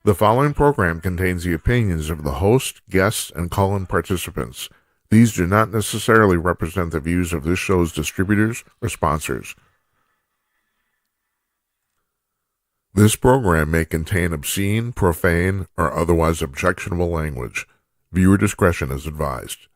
The following program contains the opinions of the host, guests, and call-in participants. These do not necessarily represent the views of this show's distributors or sponsors. This program may contain obscene, profane, or otherwise objectionable language. Viewer discretion is advised.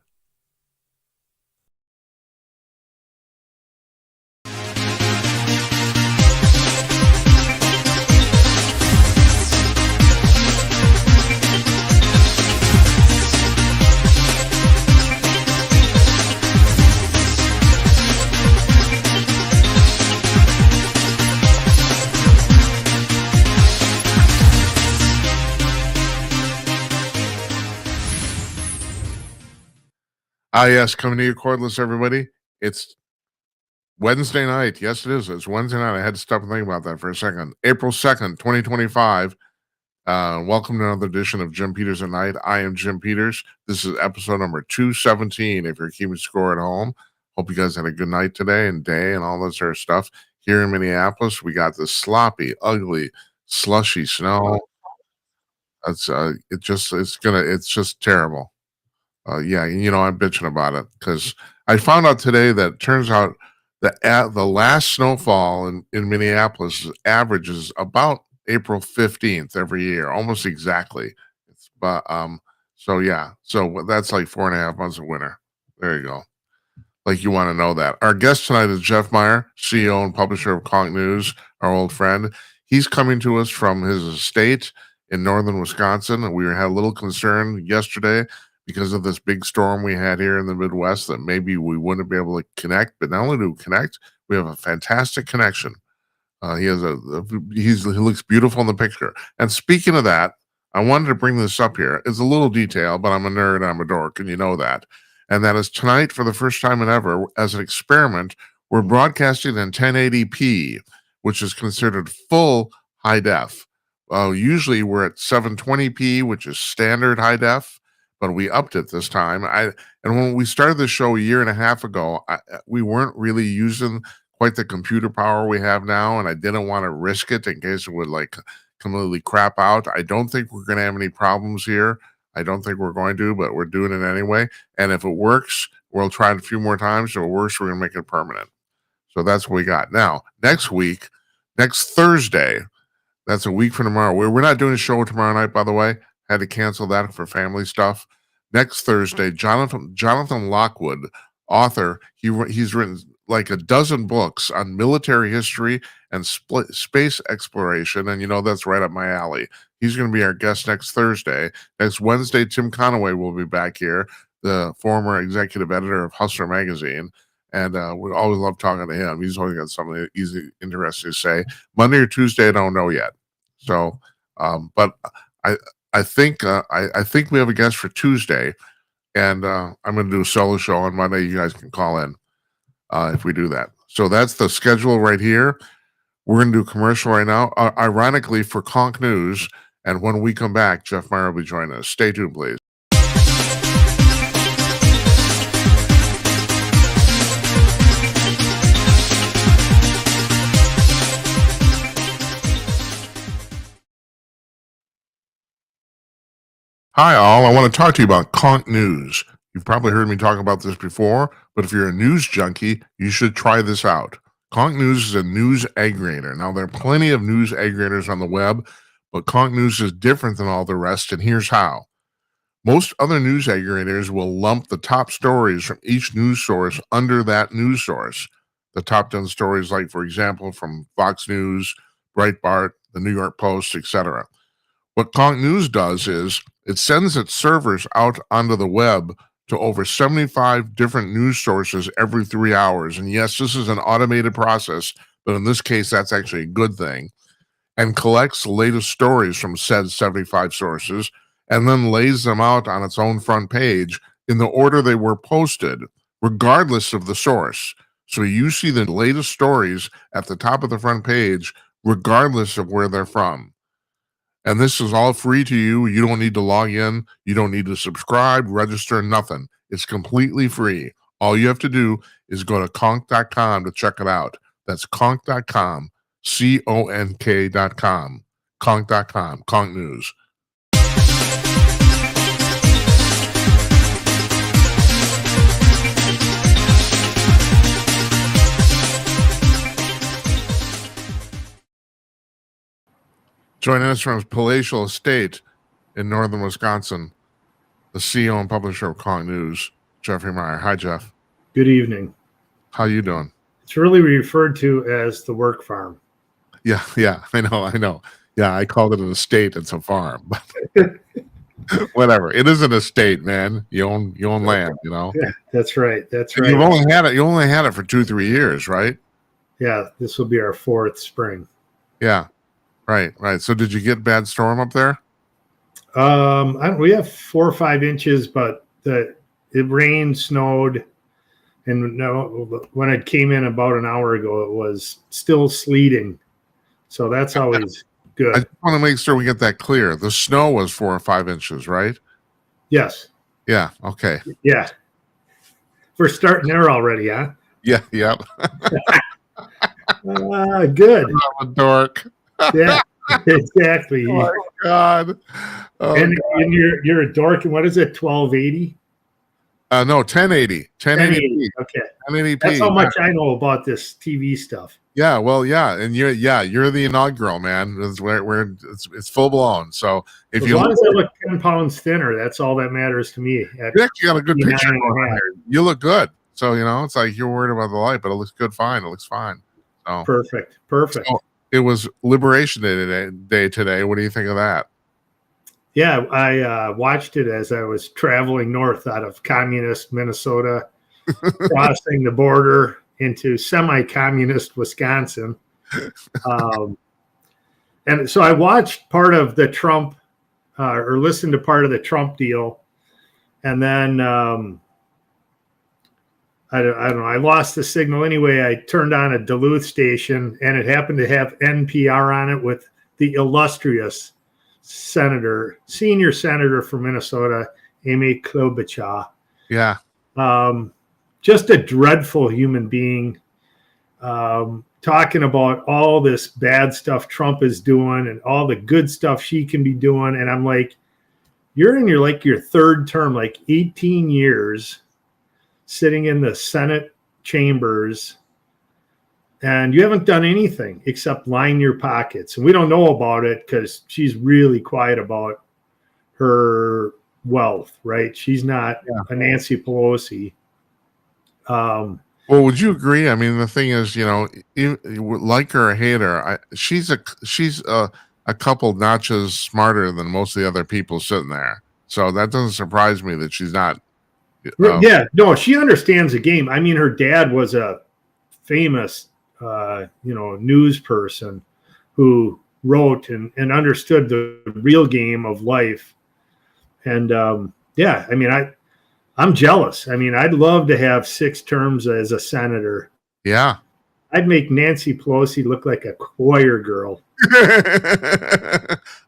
Yes, coming to you cordless, everybody. It's Wednesday night. Yes, it is. It's Wednesday night. I had to stop and think about that for a second. April 2nd, 2025. Welcome to another edition of Jim Peters at Night. I am Jim Peters. This is episode number 217. If you're keeping score at home, hope you guys had a good night today and day and all that sort of stuff. Here in Minneapolis, we got this sloppy, ugly, slushy snow. It's just terrible. Yeah, I'm bitching about it because I found out today that it turns out that the last snowfall in Minneapolis averages about April 15th every year, almost exactly. So that's like 4.5 months of winter. There you go. Like you want to know that. Our guest tonight is Jeff Meyer, CEO and publisher of Conk News, our old friend. He's coming to us from his estate in northern Wisconsin. We had a little concern yesterday because of this big storm we had here in the Midwest that maybe we wouldn't be able to connect. But not only do we connect, we have a fantastic connection. He looks beautiful in the picture. And speaking of that, I wanted to bring this up here. It's a little detail, but I'm a nerd, I'm a dork, and you know that. And that is tonight, for the first time in ever, as an experiment, we're broadcasting in 1080p, which is considered full high def. Usually we're at 720p, which is standard high def, but we upped it this time. And when we started the show a year and a half ago, we weren't really using quite the computer power we have now, and I didn't want to risk it in case it would completely crap out. I don't think we're going to have any problems here. I don't think we're going to, but we're doing it anyway. And if it works, we'll try it a few more times. If it works, we're going to make it permanent. So that's what we got. Now, next Thursday, that's a week from tomorrow. We're not doing a show tomorrow night, by the way. Had to cancel that for family stuff. Next Thursday, Jonathan Lockwood, author, he's written like a dozen books on military history and space exploration, and that's right up my alley. He's going to be our guest next Thursday. Next Wednesday, Tim Conaway will be back here, the former executive editor of Hustler magazine, and we always love talking to him. He's always got something interesting to say. Monday or Tuesday, I don't know yet. So, but I think we have a guest for Tuesday, and I'm going to do a solo show on Monday. You guys can call in if we do that. So that's the schedule right here. We're going to do a commercial right now, ironically for Conk News, and when we come back, Jeff Meyer will be joining us. Stay tuned, please. Hi, all. I want to talk to you about Conk News. You've probably heard me talk about this before, but if you're a news junkie, you should try this out. Conk News is a news aggregator. Now, there are plenty of news aggregators on the web, but Conk News is different than all the rest, and here's how. Most other news aggregators will lump the top stories from each news source under that news source. The top 10 stories, like, for example, from Fox News, Breitbart, the New York Post, etc. What Conk News does is it sends its servers out onto the web to over 75 different news sources every 3 hours. And yes, this is an automated process, but in this case, that's actually a good thing. And collects the latest stories from said 75 sources and then lays them out on its own front page in the order they were posted, regardless of the source. So you see the latest stories at the top of the front page, regardless of where they're from. And this is all free to you. You don't need to log in. You don't need to subscribe, register, nothing. It's completely free. All you have to do is go to conk.com to check it out. That's conk.com, CONK.com. Conk.com, Conk News. Joining us from his palatial estate in northern Wisconsin, the CEO and publisher of Conk News, Jeffrey Meyer. Hi, Jeff. Good evening. How you doing? It's really referred to as the work farm. Yeah, I know. Yeah, I called it an estate. It's a farm, but whatever. It is an estate, man. You own land, you know. Yeah, that's right. That's right. You only had it for 2-3 years, right? Yeah, this will be our 4th spring. Yeah, right. So, did you get bad storm up there? We have 4 or 5 inches, but it rained, snowed, and when it came in about an hour ago, it was still sleeting. So that's always good. I just want to make sure we get that clear. The snow was 4 or 5 inches, right? Yes. Yeah. Okay. Yeah. We're starting there already, huh? Yeah. Yep. Good. I'm a dork. Yeah. Exactly. Oh my God. And you're a dork. And what is it? 1280? No, 1080. 1080p. Okay. 1080p. That's how much I know about this TV stuff. Yeah, well, yeah, and you're the inaugural, man. It's full blown. So if as long as I look 10 pounds thinner, that's all that matters to me. You actually got a good picture going on here. You look good. So it's like you're worried about the light, but it looks good. Fine, it looks fine. So perfect. So it was Liberation Day today. What do you think of that? Yeah, I watched it as I was traveling north out of communist Minnesota, crossing the border into semi-communist Wisconsin. And so I watched part of the Trump or listened to part of the Trump deal. And then I don't know, I lost the signal anyway. I turned on a Duluth station and it happened to have NPR on it with the illustrious senior senator from Minnesota, Amy Klobuchar. Yeah. Just a dreadful human being, talking about all this bad stuff Trump is doing and all the good stuff she can be doing. And I'm like, you're in your 3rd term, 18 years sitting in the Senate chambers, and you haven't done anything except line your pockets. And we don't know about it because she's really quiet about her wealth, right? She's not a Nancy Pelosi. Well, would you agree? I mean, the thing is, like her or hate her, she's a couple notches smarter than most of the other people sitting there. So that doesn't surprise me that she's not. No, she understands the game. I mean, her dad was a famous news person who wrote and understood the real game of life. And I mean, I'm jealous. I mean, I'd love to have 6 terms as a senator. Yeah. I'd make Nancy Pelosi look like a choir girl.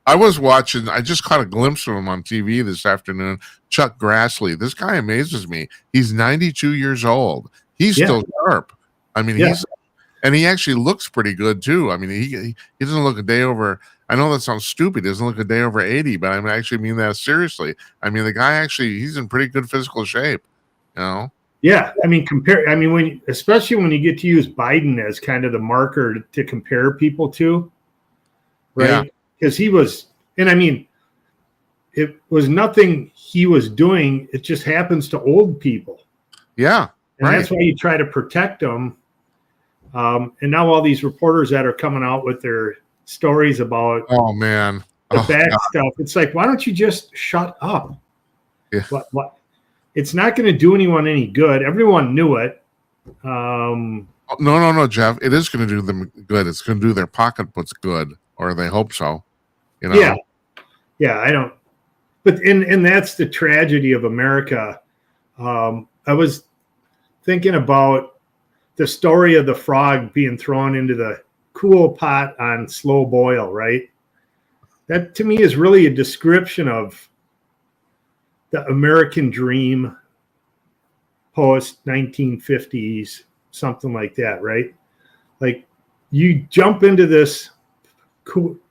I just caught a glimpse of him on TV this afternoon. Chuck Grassley. This guy amazes me. He's 92 years old. He's still sharp. I mean, he actually looks pretty good too. I mean, he doesn't look a day over. I know that sounds stupid. He doesn't look a day over 80, but I actually mean that seriously. I mean, the guy he's in pretty good physical shape, Yeah, I mean, especially when you get to use Biden as kind of the marker to compare people to, right? Because he was, and I mean, it was nothing he was doing. It just happens to old people. Yeah, and that's why you try to protect them. And now all these reporters that are coming out with their stories about the bad stuff. It's like, why don't you just shut up? Yeah. What? It's not going to do anyone any good. Everyone knew it. No, Jeff. It is going to do them good. It's going to do their pocketbooks good, or they hope so. Yeah. I don't. But and that's the tragedy of America. I was thinking about the story of the frog being thrown into the cool pot on slow boil, right? That to me is really a description of the American dream post 1950s, something like that, right? Like you jump into this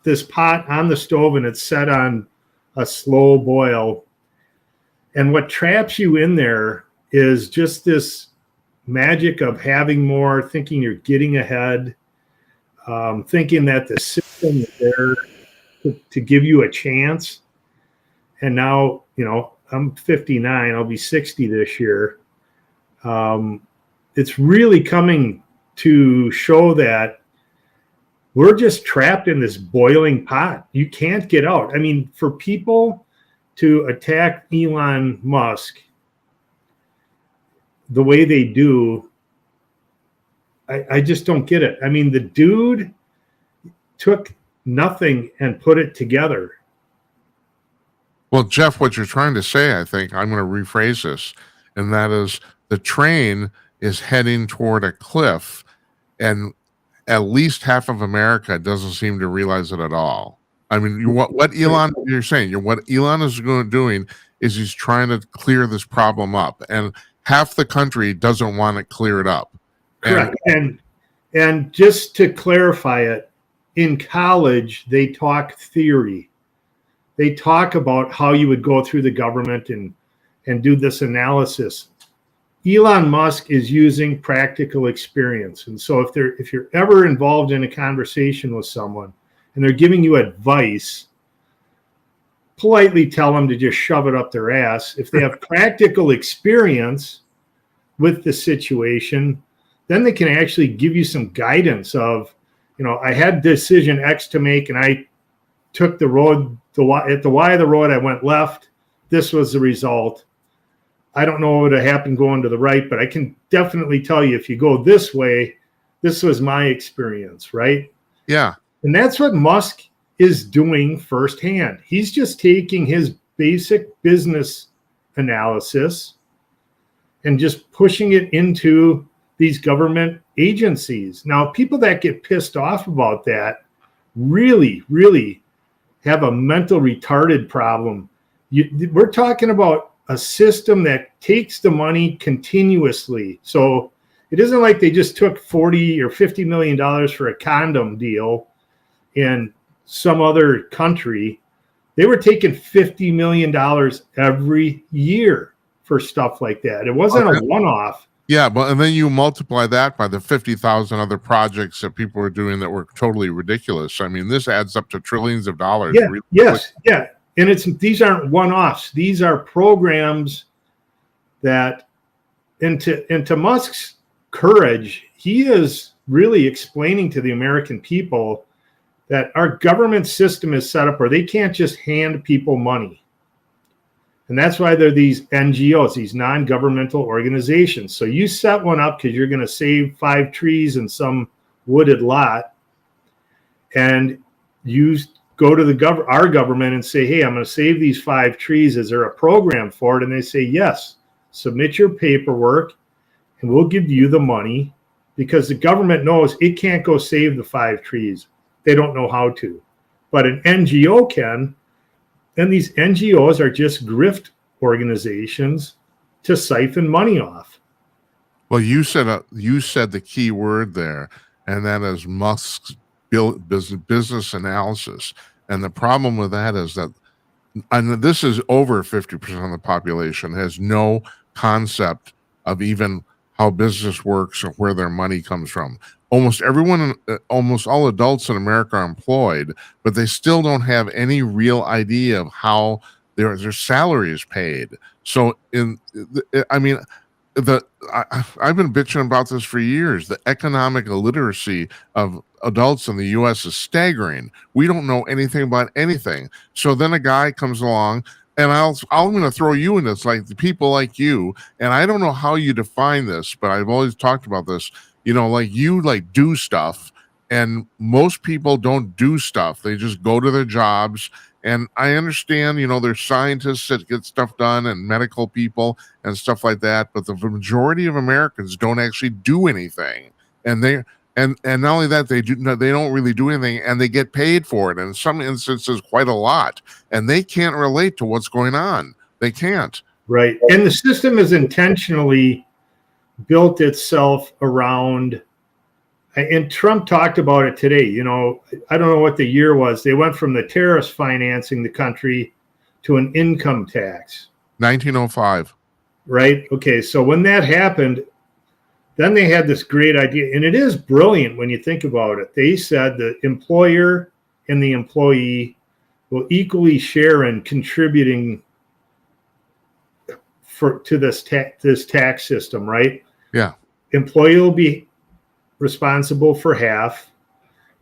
this pot on the stove and it's set on a slow boil. And what traps you in there is just this magic of having more, thinking you're getting ahead, thinking that the system is there to give you a chance. And now, I'm 59, I'll be 60 this year. It's really coming to show that we're just trapped in this boiling pot. You can't get out. I mean, for people to attack Elon Musk the way they do, I just don't get it. I mean, the dude took nothing and put it together. Well, Jeff, what you're trying to say, I think, I'm going to rephrase this, and that is the train is heading toward a cliff, and at least half of America doesn't seem to realize it at all. I mean, what Elon, you're saying, what Elon is doing is he's trying to clear this problem up, and half the country doesn't want it cleared up. Correct. And just to clarify it, in college, they talk theory. They talk about how you would go through the government and do this analysis. Elon Musk is using practical experience. And so if you're ever involved in a conversation with someone and they're giving you advice, politely tell them to just shove it up their ass. If they have practical experience with the situation, then they can actually give you some guidance of, I had decision X to make and I took the road, at the Y of the road, I went left. This was the result. I don't know what would have happened going to the right, but I can definitely tell you if you go this way, this was my experience, right? Yeah. And that's what Musk is doing firsthand. He's just taking his basic business analysis and just pushing it into these government agencies. Now, people that get pissed off about that really, really have a mental retarded problem. We're talking about a system that takes the money continuously. So it isn't like they just took $40 or $50 million for a condom deal in some other country. They were taking $50 million every year for stuff like that. It wasn't a one-off. Yeah, and then you multiply that by the 50,000 other projects that people were doing that were totally ridiculous. I mean, this adds up to trillions of dollars. Yeah, yes, yeah. And these aren't one-offs. These are programs that, into Musk's courage, he is really explaining to the American people that our government system is set up where they can't just hand people money. And that's why there are these NGOs, these non-governmental organizations. So you set one up because you're going to save 5 trees in some wooded lot, and you go to our government and say, hey, I'm going to save these 5 trees. Is there a program for it? And they say, yes, submit your paperwork and we'll give you the money, because the government knows it can't go save the 5 trees. They don't know how to. But an NGO can. And these NGOs are just grift organizations to siphon money off. Well, you said the key word there, and that is Musk's business analysis. And the problem with that is that, and this is over 50% of the population has no concept of even how business works or where their money comes from. Almost all adults in America are employed, but they still don't have any real idea of how their salary is paid. So I've been bitching about this for years. The economic illiteracy of adults in the U.S. is staggering. We don't know anything about anything. So then a guy comes along, and I'm going to throw you in this, like the people like you, and I don't know how you define this, but I've always talked about this. Like you do stuff, and most people don't do stuff. They just go to their jobs. And I understand, there's scientists that get stuff done and medical people and stuff like that. But the majority of Americans don't actually do anything. And not only that, they don't really do anything, and they get paid for it. And in some instances, quite a lot. And they can't relate to what's going on. They can't. Right. And the system is intentionally built itself around And Trump talked about it today. You know, I don't know what the year was. They went from the tariffs financing the country to an income tax. 1905. Right? Okay, so when that happened, then they had this great idea, and it is brilliant when you think about it. They said the employer and the employee will equally share in contributing to this tax system, right? Yeah. Employee will be responsible for half,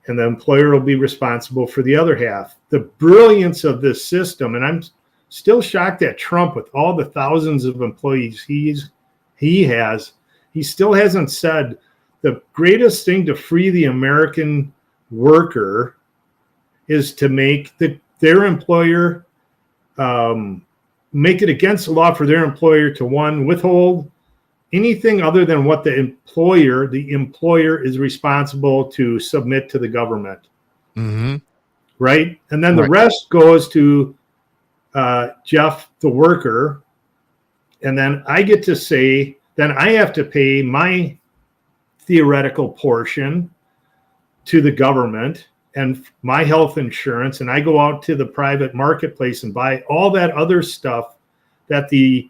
and the employer will be responsible for the other half. The brilliance of this system, and I'm still shocked at Trump with all the thousands of employees he has. He still hasn't said the greatest thing to free the American worker is to make their employer make it against the law for their employer to, one, withhold anything other than what the employer is responsible to submit to the government. Mm-hmm. Right? And then Right. the rest goes to Jeff, the worker. And then I get to say, then I have to pay my theoretical portion to the government and my health insurance. And I go out to the private marketplace and buy all that other stuff that the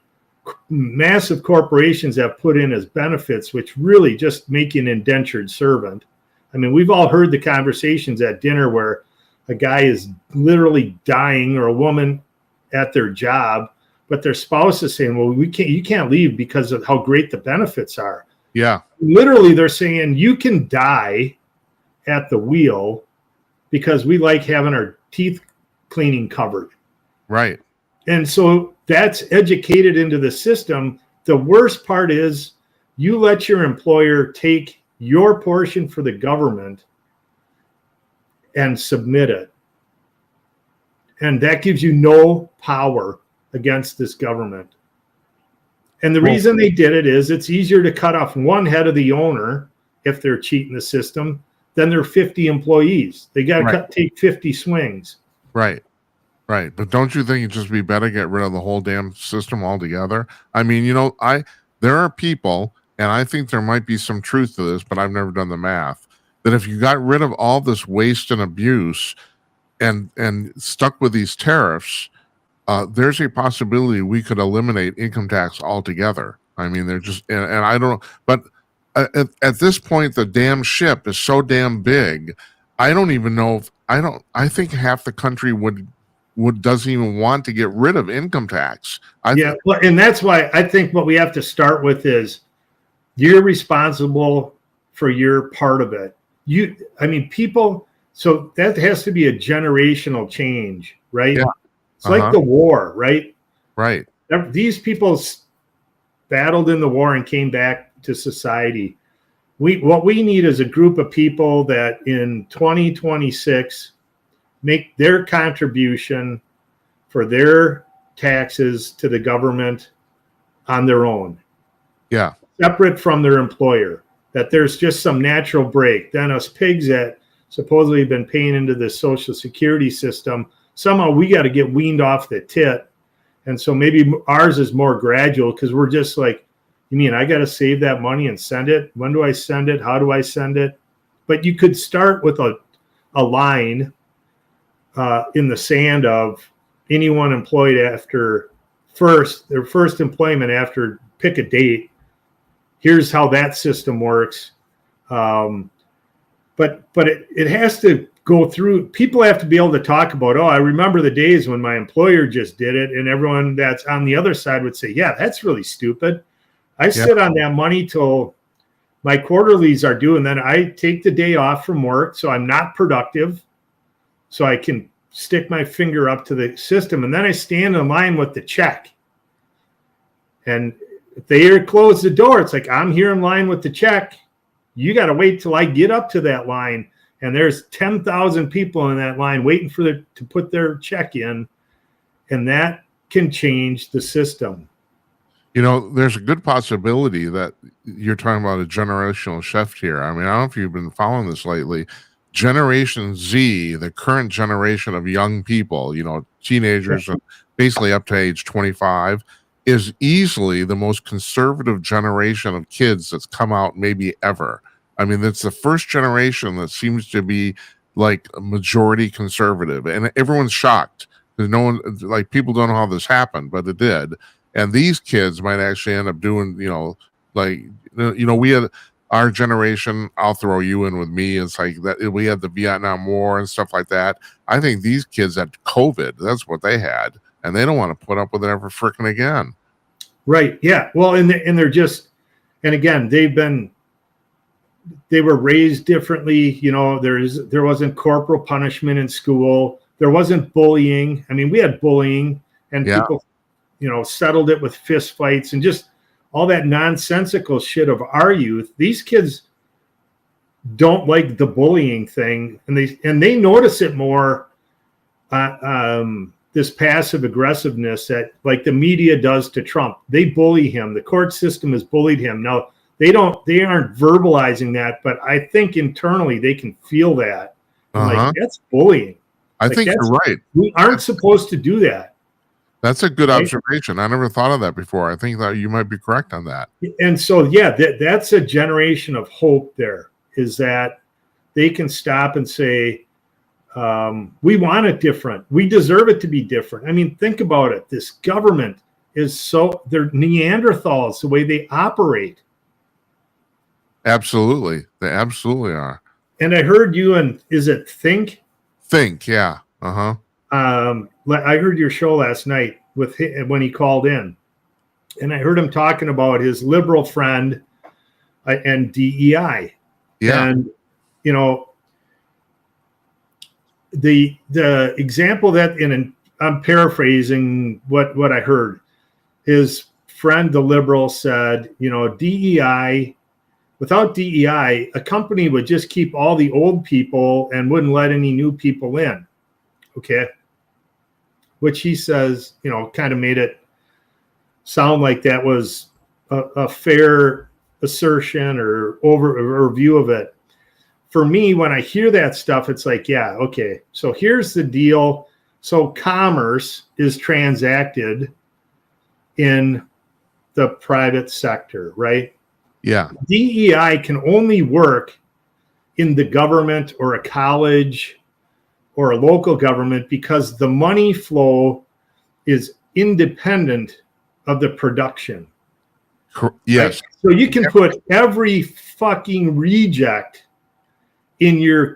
massive corporations have put in as benefits, which really just make you an indentured servant. I mean, we've all heard the conversations at dinner where a guy is literally dying, or a woman at their job, but their spouse is saying, well, you can't leave because of how great the benefits are. Yeah. Literally, they're saying you can die at the wheel because we like having our teeth cleaning covered. Right. And so that's educated into the system. The worst part is you let your employer take your portion for the government and submit it. And that gives you no power against this government. And the reason they did it is it's easier to cut off one head of the owner if they're cheating the system than their 50 employees. They got to take 50 swings. Right. Right. But don't you think it'd just be better to get rid of the whole damn system altogether? I mean, you know, there are people, and I think there might be some truth to this, but I've never done the math, that if you got rid of all this waste and abuse and stuck with these tariffs, there's a possibility we could eliminate income tax altogether. I mean, they're just, and I don't know, but at this point, the damn ship is so damn big. I don't even know if I think half the country doesn't even want to get rid of income tax. Well, and that's why I think what we have to start with is you're responsible for your part of it. People, so that has to be a generational change, right? Yeah. It's like the war, right? Right. These people battled in the war and came back to society. What we need is a group of people that in 2026 make their contribution for their taxes to the government on their own. Yeah. Separate from their employer. That there's just some natural break. Then us pigs that supposedly have been paying into the Social Security system, somehow we got to get weaned off the tit. And so maybe ours is more gradual because we're just like, you mean I got to save that money and send it? When do I send it? How do I send it? But you could start with a line in the sand of anyone employed after their first employment after pick a date. Here's how that system works. But it has to go through. People have to be able to talk about, I remember the days when my employer just did it, and everyone that's on the other side would say, yeah, that's really stupid. I sit on that money till my quarterlies are due, and then I take the day off from work, so I'm not productive, so I can stick my finger up to the system, and then I stand in line with the check. And if they close the door, it's like, I'm here in line with the check. You got to wait till I get up to that line, and there's 10,000 people in that line waiting to put their check in, and that can change the system. You know, there's a good possibility that you're talking about a generational shift here. I mean, I don't know if you've been following this lately. Generation Z, the current generation of young people, you know, teenagers, basically up to age 25, is easily the most conservative generation of kids that's come out maybe ever. I mean, it's the first generation that seems to be like a majority conservative, and everyone's shocked because no one, like, people don't know how this happened, but it did. And these kids might actually end up doing, like, we had our generation. I'll throw you in with me. It's like that we had the Vietnam War and stuff like that. I think these kids had COVID. That's what they had, and they don't want to put up with it ever freaking again. Right. Yeah. Well, and they're just, and again, they were raised differently. There wasn't corporal punishment in school. There wasn't bullying. I mean, we had bullying, and people, settled it with fist fights and just all that nonsensical shit of our youth. These kids don't like the bullying thing, and they notice it more. This passive aggressiveness that, like, the media does to Trump. They bully him. The court system has bullied him. Now they aren't verbalizing that, but I think internally they can feel that. Like, that's bullying. I think you're right. We aren't supposed to do that. That's a good observation. I never thought of that before. I think that you might be correct on that. And so, yeah, that's a generation of hope there, is that they can stop and say, we want it different. We deserve it to be different. I mean, think about it. This government they're Neanderthals, the way they operate. Absolutely. They absolutely are. And I heard you is it Think? Think, yeah. Uh-huh. I heard your show last night with him when he called in, and I heard him talking about his liberal friend and DEI. Yeah. And, the example that, I'm paraphrasing what I heard, his friend, the liberal, said, DEI, without DEI, a company would just keep all the old people and wouldn't let any new people in. Okay. Which he says, kind of made it sound like that was a fair assertion or view of it. For me, when I hear that stuff, it's like, yeah, okay. So here's the deal. So commerce is transacted in the private sector, right? Yeah. DEI can only work in the government or a college or a local government because the money flow is independent of the production. Yes. Right? So you can put every fucking reject in your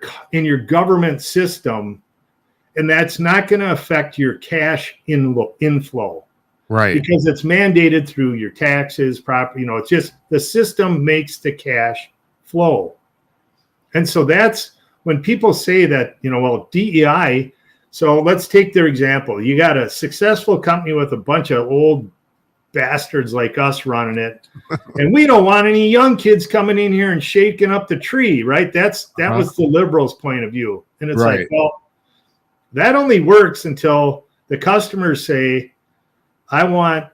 government system, and that's not going to affect your cash inflow. Right. Because it's mandated through your taxes, property, it's just the system makes the cash flow. And so that's when people say that, well, DEI, so let's take their example. You got a successful company with a bunch of old bastards like us running it, and we don't want any young kids coming in here and shaking up the tree, right? That was the liberals' point of view. And it's like, well, that only works until the customers say, I want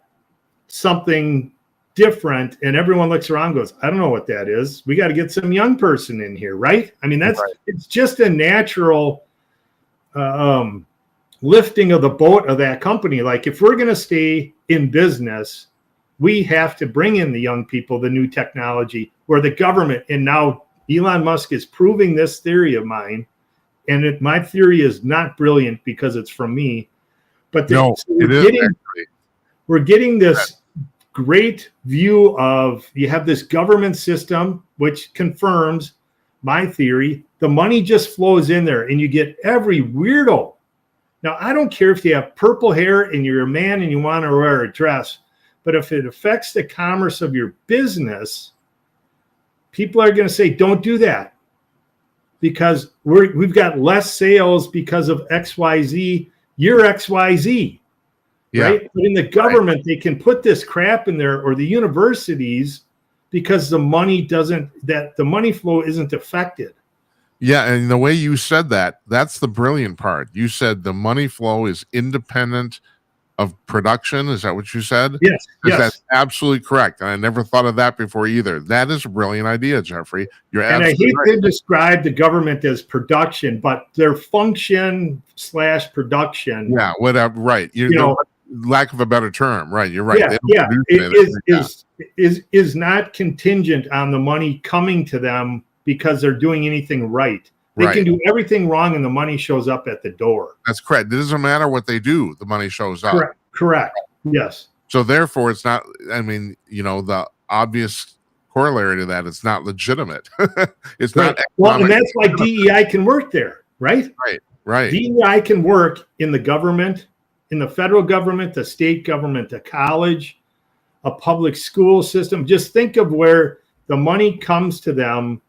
something different, and everyone looks around and goes, I don't know what that is. We got to get some young person in here, right? I mean, it's just a natural lifting of the boat of that company. Like, if we're going to stay in business, we have to bring in the young people, the new technology, where the government, and now Elon Musk is proving this theory of mine, and my theory is not brilliant because it's from me, but we're getting this great view of, you have this government system which confirms my theory. The money just flows in there, and you get every weirdo. Now, I don't care if you have purple hair and you're a man and you want to wear a dress, but if it affects the commerce of your business, people are going to say, don't do that, because we've got less sales because of XYZ. You're XYZ, right? But in the government, they can put this crap in there, or the universities, because the money flow isn't affected. Yeah, and the way you said that, that's the brilliant part. You said the money flow is independent of production. Is that what you said? Yes. That's absolutely correct. And I never thought of that before either. That is a brilliant idea, Jeffrey. You're absolutely right. And I hate to describe the government as production, but their function / production. Yeah, whatever. Right. Lack of a better term. Right. You're right. Yeah. It is not contingent on the money coming to them because they're doing anything right. They Right. can do everything wrong and the money shows up at the door. That's correct. It doesn't matter what they do, the money shows up. Correct. Yes. So therefore, it's not. I mean, the obvious corollary to that, it's not legitimate. It's Right. not. Well, and that's why DEI can work there, right? Right. DEI can work in the government, in the federal government, the state government, the college, a public school system. Just think of where the money comes to them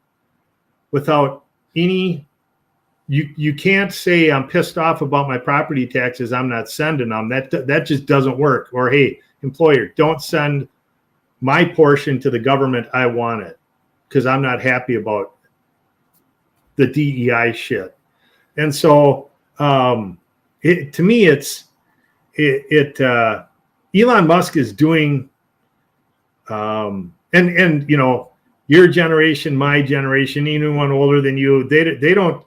without any. You can't say I'm pissed off about my property taxes, I'm not sending them. That just doesn't work. Or hey, employer, don't send my portion to the government. I want it because I'm not happy about the DEI shit. And so to me, Elon Musk is doing, and your generation, my generation, anyone older than you, they don't.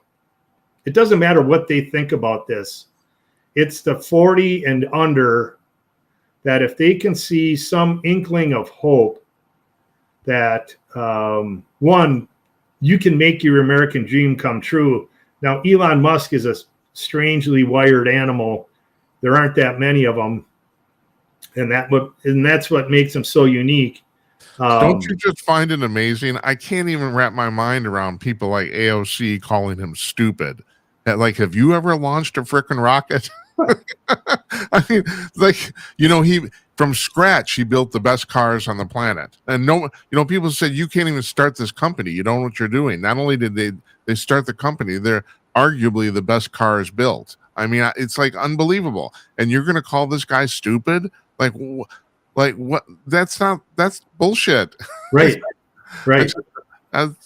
It doesn't matter what they think about this. It's the 40 and under that if they can see some inkling of hope that, one, you can make your American dream come true. Now, Elon Musk is a strangely wired animal. There aren't that many of them. And that's what makes him so unique. Don't you just find it amazing? I can't even wrap my mind around people like AOC calling him stupid. Like, have you ever launched a frickin' rocket? I mean, like, he from scratch, he built the best cars on the planet. And people said, you can't even start this company. You don't know what you're doing. Not only did they start the company, they're arguably the best cars built. I mean, it's like unbelievable. And you're going to call this guy stupid? Like what? That's bullshit. Right. Right.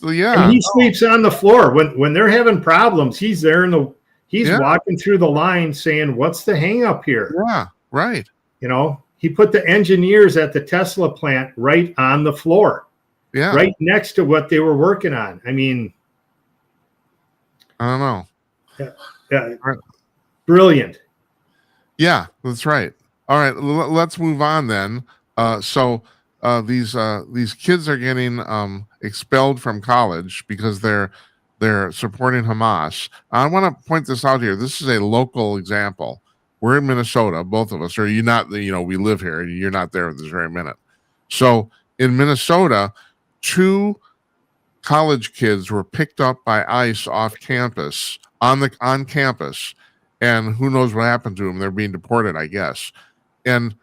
Yeah. And he sleeps on the floor when they're having problems. He's there he's walking through the line saying, what's the hang up here? Yeah. Right. He put the engineers at the Tesla plant right on the floor. Yeah. Right next to what they were working on. I mean, I don't know. Brilliant. Yeah, that's right. All right, let's move on then. So these kids are getting expelled from college because they're supporting Hamas. I want to point this out here. This is a local example. We're in Minnesota, both of us. Or you not? We live here. You're not there at this very minute. So in Minnesota, 2 college kids were picked up by ICE off campus on campus, and who knows what happened to them? They're being deported, I guess. And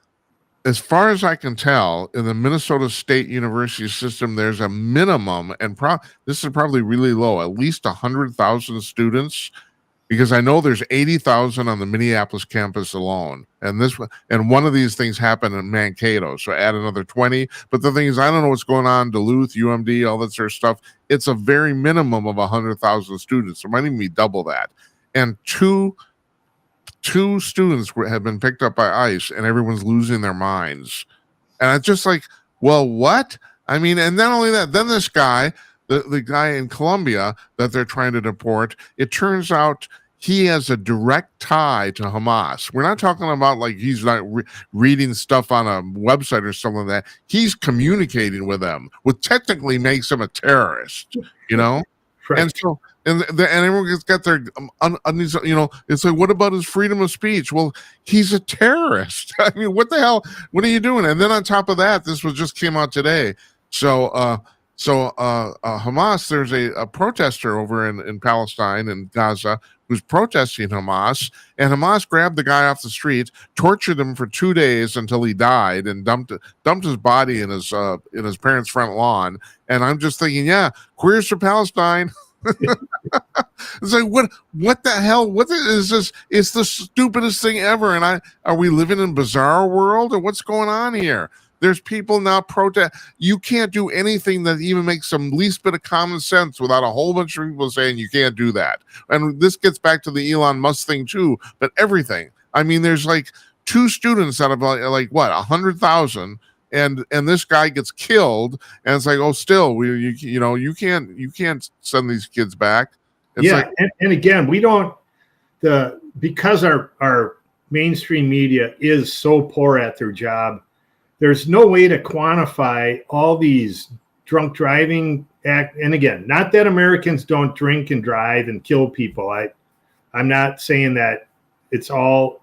as far as I can tell, in the Minnesota State University system, there's a minimum, and this is probably really low, at least 100,000 students, because I know there's 80,000 on the Minneapolis campus alone. And one of these things happened in Mankato, so add another 20. But the thing is, I don't know what's going on, Duluth, UMD, all that sort of stuff. It's a very minimum of 100,000 students. It might even be double that. And two students have been picked up by ICE, and everyone's losing their minds. And it's just like, well, what? I mean, and not only that, then this guy, the guy in Colombia that they're trying to deport, it turns out he has a direct tie to Hamas. We're not talking about like he's not reading stuff on a website or something like that. He's communicating with them, which technically makes him a terrorist, Right. And so, and everyone's got their, it's like, what about his freedom of speech? Well, he's a terrorist. I mean, what the hell? What are you doing? And then on top of that, this just came out today. So Hamas, there's a protester over in Palestine and Gaza who's protesting Hamas, and Hamas grabbed the guy off the street, tortured him for 2 days until he died, and dumped his body in his parents' front lawn. And I'm just thinking, yeah, queers for Palestine. It's like, what the hell? What is this? It's the stupidest thing ever. And are we living in a bizarre world, or what's going on here? There's people now protest. You can't do anything that even makes some least bit of common sense without a whole bunch of people saying you can't do that. And this gets back to the Elon Musk thing too, but everything. I mean, there's like 2 students out of like what, 100,000, and this guy gets killed, and it's like, oh, still, you can't send these kids back. It's like, and again, we don't because our mainstream media is so poor at their job. There's no way to quantify all these drunk driving act. And again, not that Americans don't drink and drive and kill people. I'm not saying that it's all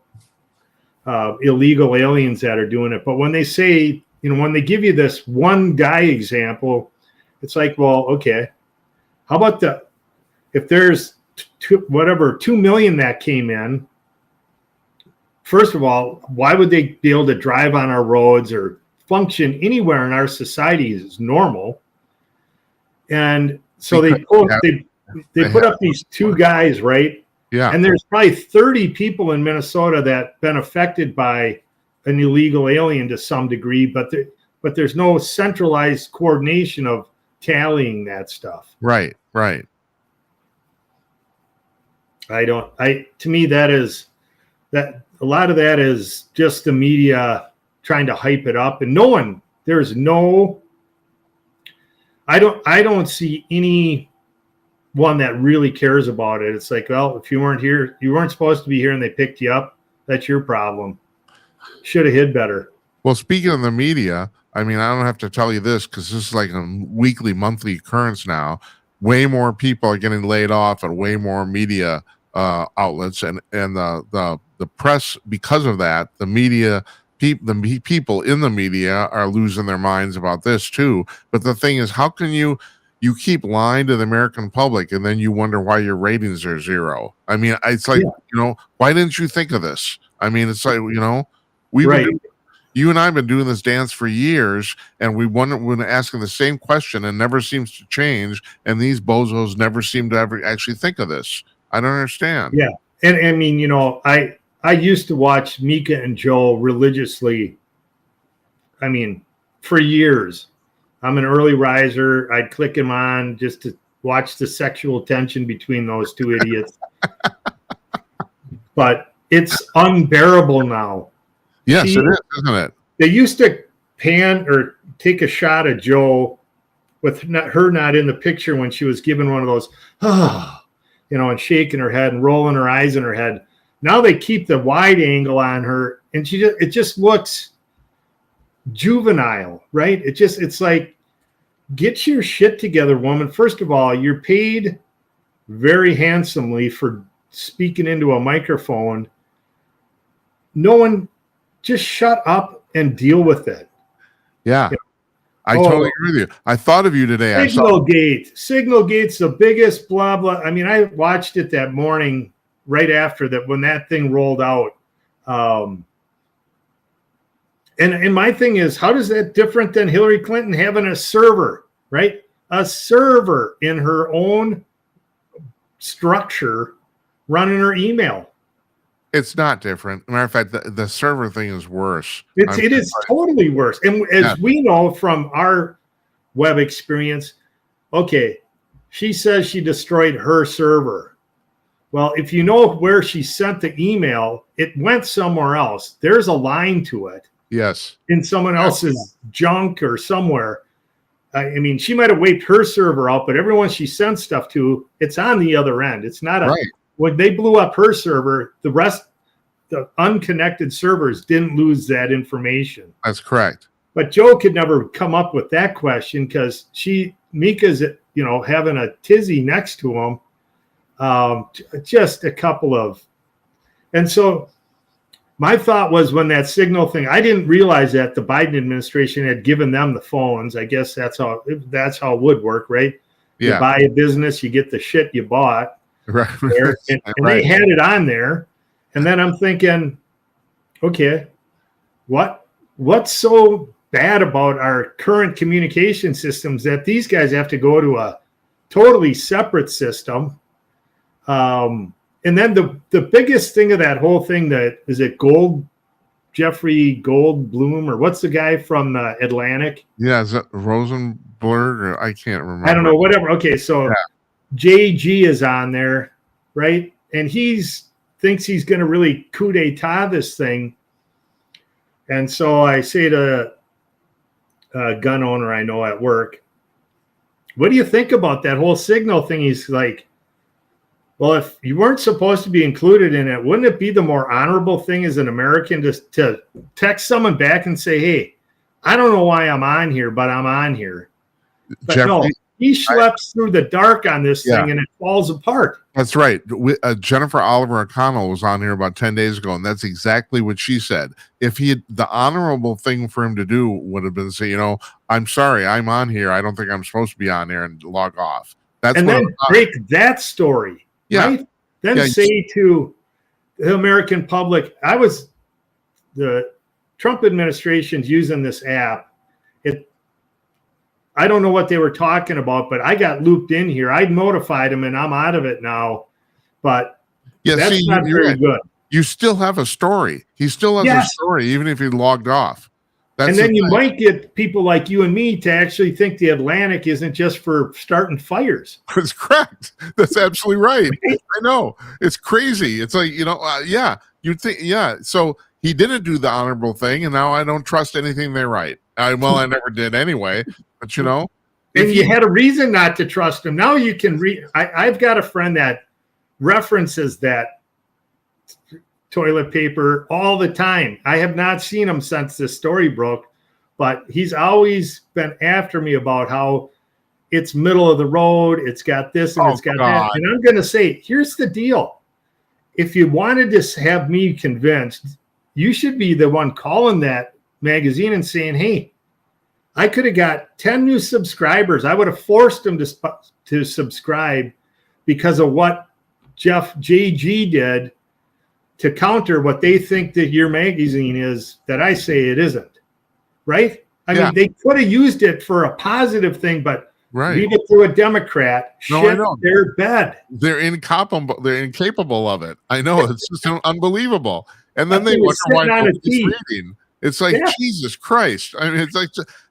illegal aliens that are doing it. But when they say, when they give you this one guy example, it's like, well, okay, how about if there's 2 million that came in, first of all, why would they be able to drive on our roads or function anywhere in our society as normal? And so they put up these 2 guys, right? Yeah. And there's probably 30 people in Minnesota that been affected by an illegal alien to some degree, but there's no centralized coordination of tallying that stuff. Right. To me, that a lot of that is just the media trying to hype it up, and I don't see any one that really cares about it. It's like, well, if you weren't here, you weren't supposed to be here and they picked you up, that's your problem. Should have hid better. Well, speaking of the media, I mean, I don't have to tell you this because this is like a weekly, monthly occurrence now. Way more people are getting laid off at way more media outlets, and the press, because of that, the media, the people in the media are losing their minds about this too. But the thing is, how can you keep lying to the American public and then you wonder why your ratings are 0? I mean, it's like, why didn't you think of this? I mean, it's like, you and I have been doing this dance for years, and we've been asking the same question and never seems to change. And these bozos never seem to ever actually think of this. I don't understand. Yeah. And I mean, I used to watch Mika and Joe religiously. I mean, for years. I'm an early riser. I'd click him on just to watch the sexual tension between those 2 idiots. But it's unbearable now. Yes, it is, isn't it? They used to pan or take a shot of Joe with her not in the picture when she was given one of those, and shaking her head and rolling her eyes in her head. Now they keep the wide angle on her, and it just looks juvenile, right? It's like, get your shit together, woman. First of all, you're paid very handsomely for speaking into a microphone. No one, just shut up and deal with it. Yeah. I totally agree with you. I thought of you today. Signalgate's the biggest blah, blah. I mean, I watched it that morning right after that when that thing rolled out. And my thing is, how does that different than Hillary Clinton having a server, right? A server in her own structure running her email. It's not different. Matter of fact, the server thing is worse. It is totally worse. And as we know from our web experience, okay, she says she destroyed her server. Well, if you know where she sent the email, it went somewhere else. There's a line to it. Yes. In someone else's junk or somewhere. I mean, she might have wiped her server out, but everyone she sends stuff to, it's on the other end. It's not right. When they blew up her server, the unconnected servers didn't lose that information. That's correct. But Joe could never come up with that question because Mika's, having a tizzy next to him. Just a couple of, and so my thought was when that signal thing, I didn't realize that the Biden administration had given them the phones. I guess that's how it would work, right? Yeah. You buy a business, you get the shit you bought. Right. There, and they had it on there. And then I'm thinking, okay, what's so bad about our current communication systems that these guys have to go to a totally separate system? And then the biggest thing of that whole thing, Jeffrey Goldblum, or what's the guy from the Atlantic? Yeah, is that Rosenberg? Or I can't remember. I don't know, whatever. Okay, so JG is on there, right? And thinks he's going to really coup d'etat this thing. And so I say to a gun owner I know at work, what do you think about that whole signal thing? He's like, well, if you weren't supposed to be included in it, wouldn't it be the more honorable thing as an American to text someone back and say, hey, I don't know why I'm on here, but I'm on here. But he schleps through the dark on this thing and it falls apart. That's right. Jennifer Oliver O'Connell was on here about 10 days ago, and that's exactly what she said. If the honorable thing for him to do would have been to say, I'm sorry, I'm on here. I don't think I'm supposed to be on here, and log off. And then break that story, right? Then say to the American public, the Trump administration's using this app. I don't know what they were talking about, but I got looped in here. I notified him, and I'm out of it now. But that's not very good. You still have a story. He still has a story, even if he logged off. And then you might get people like you and me to actually think the Atlantic isn't just for starting fires. That's correct. That's absolutely right. I know. It's crazy. It's like, you'd think, So he didn't do the honorable thing, and now I don't trust anything they write. I never did anyway. But and you had a reason not to trust him. Now you can read. I've got a friend that references that toilet paper all the time. I have not seen him since this story broke, but he's always been after me about how it's middle of the road. It's got this and it's got that. And I'm going to say, here's the deal. If you wanted to have me convinced, you should be the one calling that magazine and saying, hey, I could have got 10 new subscribers. I would have forced them to subscribe because of what Jeff JG did to counter what they think that your magazine is that I say it isn't. Right? I mean, they could have used it for a positive thing, but leave it to a Democrat. Shit their bed. They're incapable. They're incapable of it. I know. It's just unbelievable. And then they wonder why nobody's reading. It's like, Jesus Christ. I mean, it's like,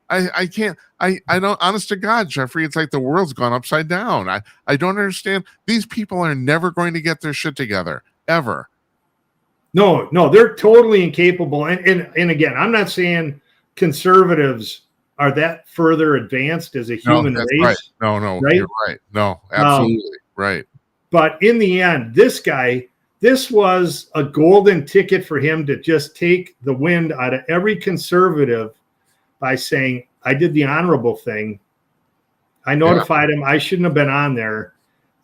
I can't, I don't, honest to God, Jeffrey, it's like the world's gone upside down. I don't understand. These people are never going to get their shit together, ever. No, they're totally incapable. And again, I'm not saying conservatives are that further advanced as a human race. Right. No, right? You're right. No, absolutely right. But in the end, this was a golden ticket for him to just take the wind out of every conservative by saying, I did the honorable thing. I notified him. I shouldn't have been on there.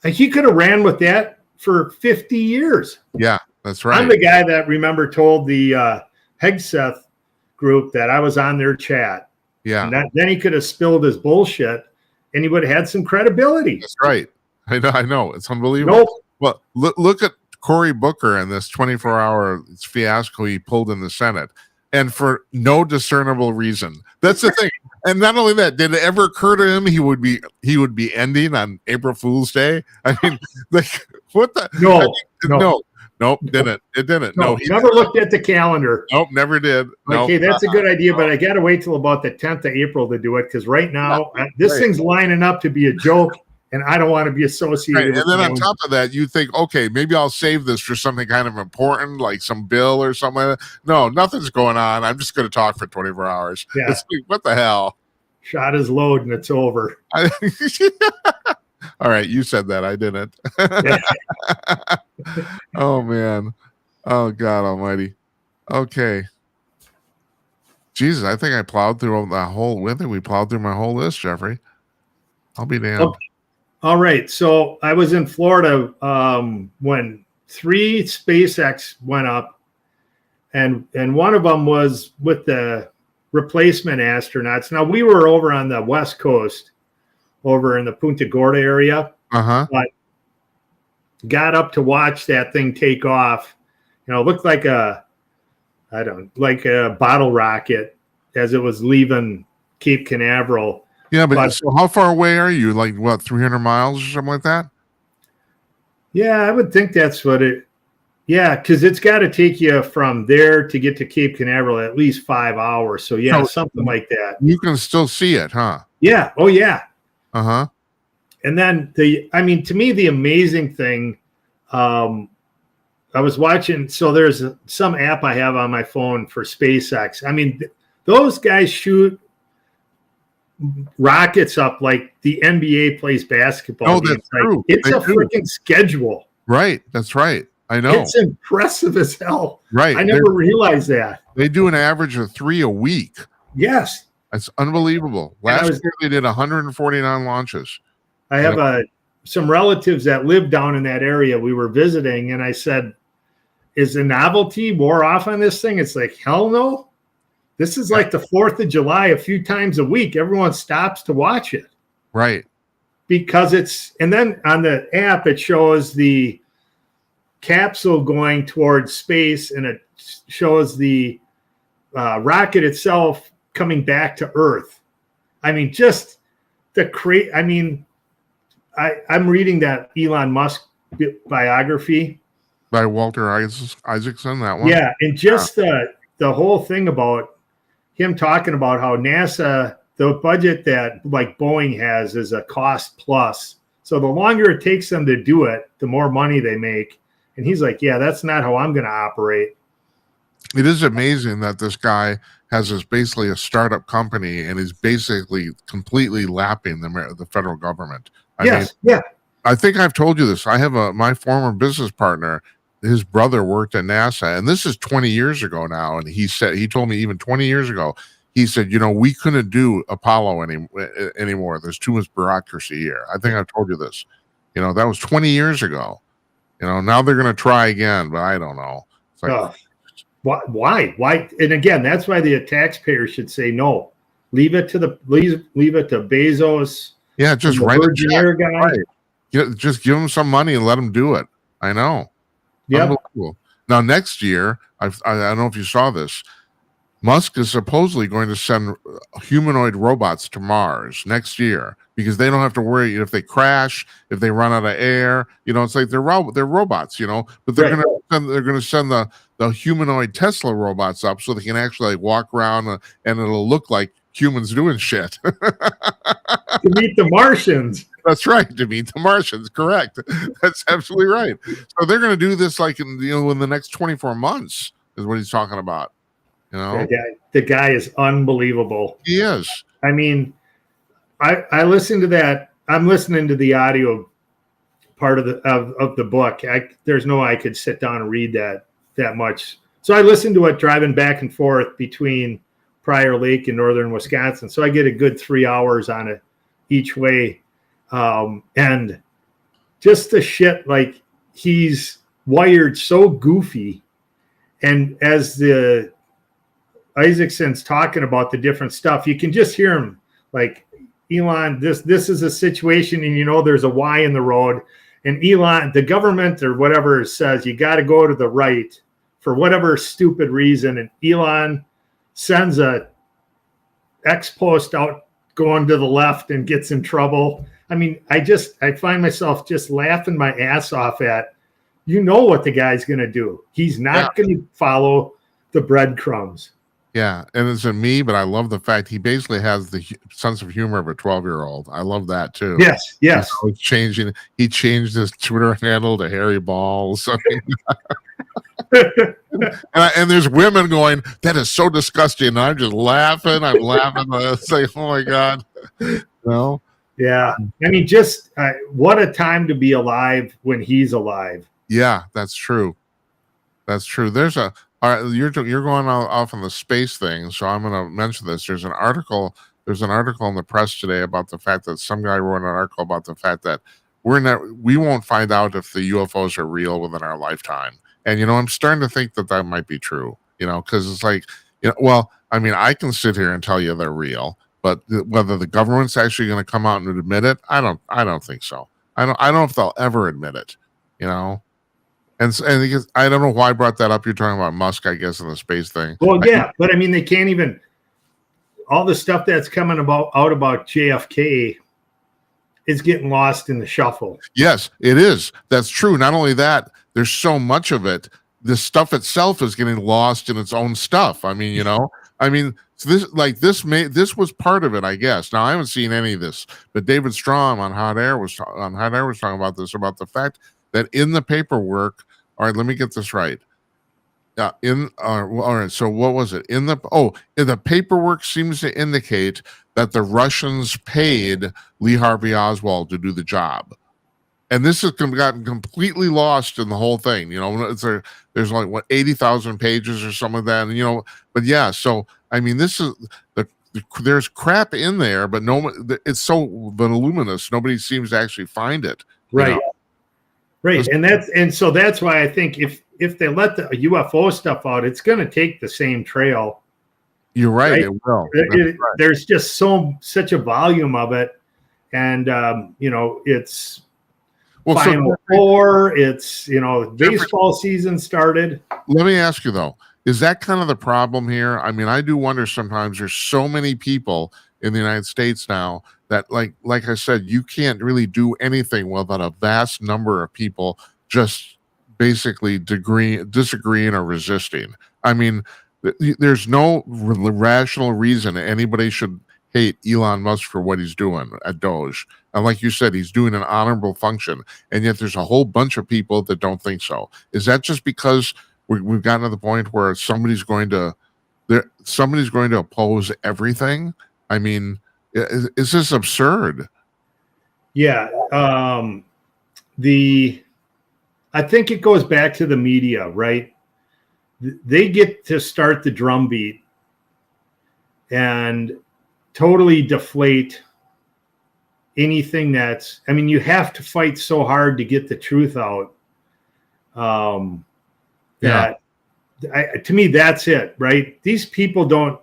He could have ran with that for 50 years. Yeah, that's right. I'm the guy that told the Hegseth group that I was on their chat. Yeah. And then he could have spilled his bullshit and he would have had some credibility. That's right. I know. It's unbelievable. Well, look at Cory Booker and this 24-hour fiasco he pulled in the Senate, and for no discernible reason. That's the thing. And not only that, did it ever occur to him he would be ending on April Fool's Day? I mean, like, what the? Nope, didn't. It didn't. No, he never looked at the calendar. Nope, never did. Okay, that's a good idea, but I got to wait till about the 10th of April to do it, because right now this thing's lining up to be a joke, and I don't want to be associated with it. And then on top of that, you think, okay, maybe I'll save this for something kind of important, like some bill or something like that. No, nothing's going on. I'm just going to talk for 24 hours. Yeah. It's like, what the hell? Shot his load and it's over. All right, you said that. I didn't. Oh, man. Oh, God almighty. Okay. Jesus, I think I plowed through we plowed through my whole list, Jeffrey. I'll be damned. Okay. All right. So I was in Florida when 3 SpaceX went up, and one of them was with the replacement astronauts. Now, we were over on the West Coast, over in the Punta Gorda area. But got up to watch that thing take off. It looked like a bottle rocket as it was leaving Cape Canaveral. Yeah, but so how far away are you? Like, what, 300 miles or something like that? Yeah, I would think that's what it. Yeah, because it's got to take you from there to get to Cape Canaveral at least 5 hours. So yeah, something like that. You can still see it, huh? Yeah. Oh yeah. And then to me, the amazing thing, I was watching. So there's some app I have on my phone for SpaceX. I mean, those guys shoot rockets up like the NBA plays basketball. Oh, that's true. It's a freaking schedule. Right. That's right. I know. It's impressive as hell. Right. I never realized that. They do an average of 3 a week. Yes. It's unbelievable. And Last year they did 149 launches. I have some relatives that live down in that area we were visiting, and I said, is the novelty wore off on this thing? It's like, hell no. This is like the 4th of July a few times a week. Everyone stops to watch it. Right. Because and then on the app, it shows the capsule going towards space, and it shows the rocket itself coming back to Earth. I mean, just I'm reading that Elon Musk biography by Walter Isaacson, that one. Yeah, and just the whole thing about him talking about how NASA, the budget that like Boeing has is a cost plus. So the longer it takes them to do it, the more money they make. And he's like, yeah, that's not how I'm going to operate. It is amazing that this guy has basically a startup company and is basically completely lapping the federal government. I think I've told you this. I have my former business partner, his brother worked at NASA, and this is 20 years ago now. And he told me even 20 years ago, he said, we couldn't do Apollo anymore. There's too much bureaucracy here. I think I've told you this. That was 20 years ago. Now they're going to try again, but I don't know. It's like, why? And again, that's why the taxpayers should say no. Leave it to Bezos. Yeah, just write a check. Guy. Right. Just give them some money and let them do it. I know. Yeah. Now next year, I don't know if you saw this. Musk is supposedly going to send humanoid robots to Mars next year because they don't have to worry if they crash, if they run out of air. It's like they're robots, but they're going to send the humanoid Tesla robots up so they can actually walk around and it'll look like humans doing shit. To meet the Martians. That's right, to meet the Martians. Correct. That's absolutely right. So they're going to do this like in the next 24 months is what he's talking about. The guy is unbelievable. He is. I mean, I listened to that. I'm listening to the audio part of the book. There's no way I could sit down and read that much. So I listened to it driving back and forth between Prior Lake and northern Wisconsin. So I get a good 3 hours on it each way. And just the shit, like he's wired so goofy. And as the Isaacson's talking about the different stuff, you can just hear him like, Elon, this is a situation, and there's a Y in the road, and Elon, the government or whatever says you got to go to the right for whatever stupid reason, and Elon sends a X post out going to the left and gets in trouble. I mean, I find myself just laughing my ass off at, what the guy's going to do. He's not going to follow the breadcrumbs. Yeah, and it's a me, but I love the fact he basically has the sense of humor of a 12-year-old. I love that too. Yes. He changed his Twitter handle to Harry Balls. And there's women going, that is so disgusting. And I'm just laughing. I'm laughing. It's like, oh my God. No. Yeah. I mean, just what a time to be alive when he's alive. Yeah, that's true. That's true. All right, you're going off on the space thing, so I'm going to mention this. There's an article in the press today about the fact that some guy wrote an article about the fact that we won't find out if the UFOs are real within our lifetime. And I'm starting to think that might be true. Because it's like, well, I mean, I can sit here and tell you they're real, but whether the government's actually going to come out and admit it, I don't think so. I don't know if they'll ever admit it. And because, I don't know why I brought that up. You're talking about Musk, I guess, and the space thing. Well, yeah, but I mean, they can't even. All the stuff that's coming out about JFK is getting lost in the shuffle. Yes, it is. That's true. Not only that, there's so much of it. The stuff itself is getting lost in its own stuff. I mean, so this was part of it, I guess. Now I haven't seen any of this, but David Strom on Hot Air was talking about this, about the fact that in the paperwork. All right, let me get this right. All right. So what was it? The paperwork seems to indicate that the Russians paid Lee Harvey Oswald to do the job, and this has gotten completely lost in the whole thing. There's like 80,000 pages or something like that, and but yeah. So I mean, this is the there's crap in there, but it's so voluminous. Nobody seems to actually find it. Right. You know? Right. And so that's why I think if they let the UFO stuff out, it's going to take the same trail. You're right. Right? It will. Right. There's just such a volume of it. And, it's Final Four. It's, baseball season started. Let me ask you, though, is that kind of the problem here? I mean, I do wonder sometimes there's so many people in the United States now that, like I said, you can't really do anything without a vast number of people just basically disagreeing or resisting. I mean, there's no rational reason anybody should hate Elon Musk for what he's doing at Doge. And like you said, he's doing an honorable function. And yet there's a whole bunch of people that don't think so. Is that just because we've gotten to the point where somebody's going to oppose everything? I mean, is this absurd? Yeah. I think it goes back to the media, right? They get to start the drumbeat and totally deflate anything you have to fight so hard to get the truth out. To me, that's it, right? These people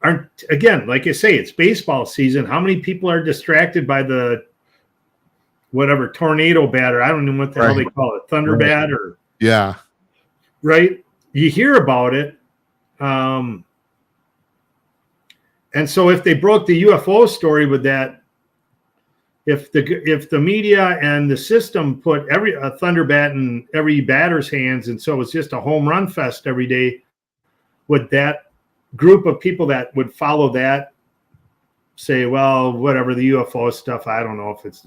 aren't, again, like I say, it's baseball season. How many people are distracted by the whatever tornado bat, or I don't know what the hell they call it, thunder bat, or right? You hear about it. And so if they broke the UFO story with that, if the media and the system put a thunder bat in every batter's hands, and so it's just a home run fest every day, would that group of people that would follow that say, well, whatever, the UFO stuff, I don't know if it's,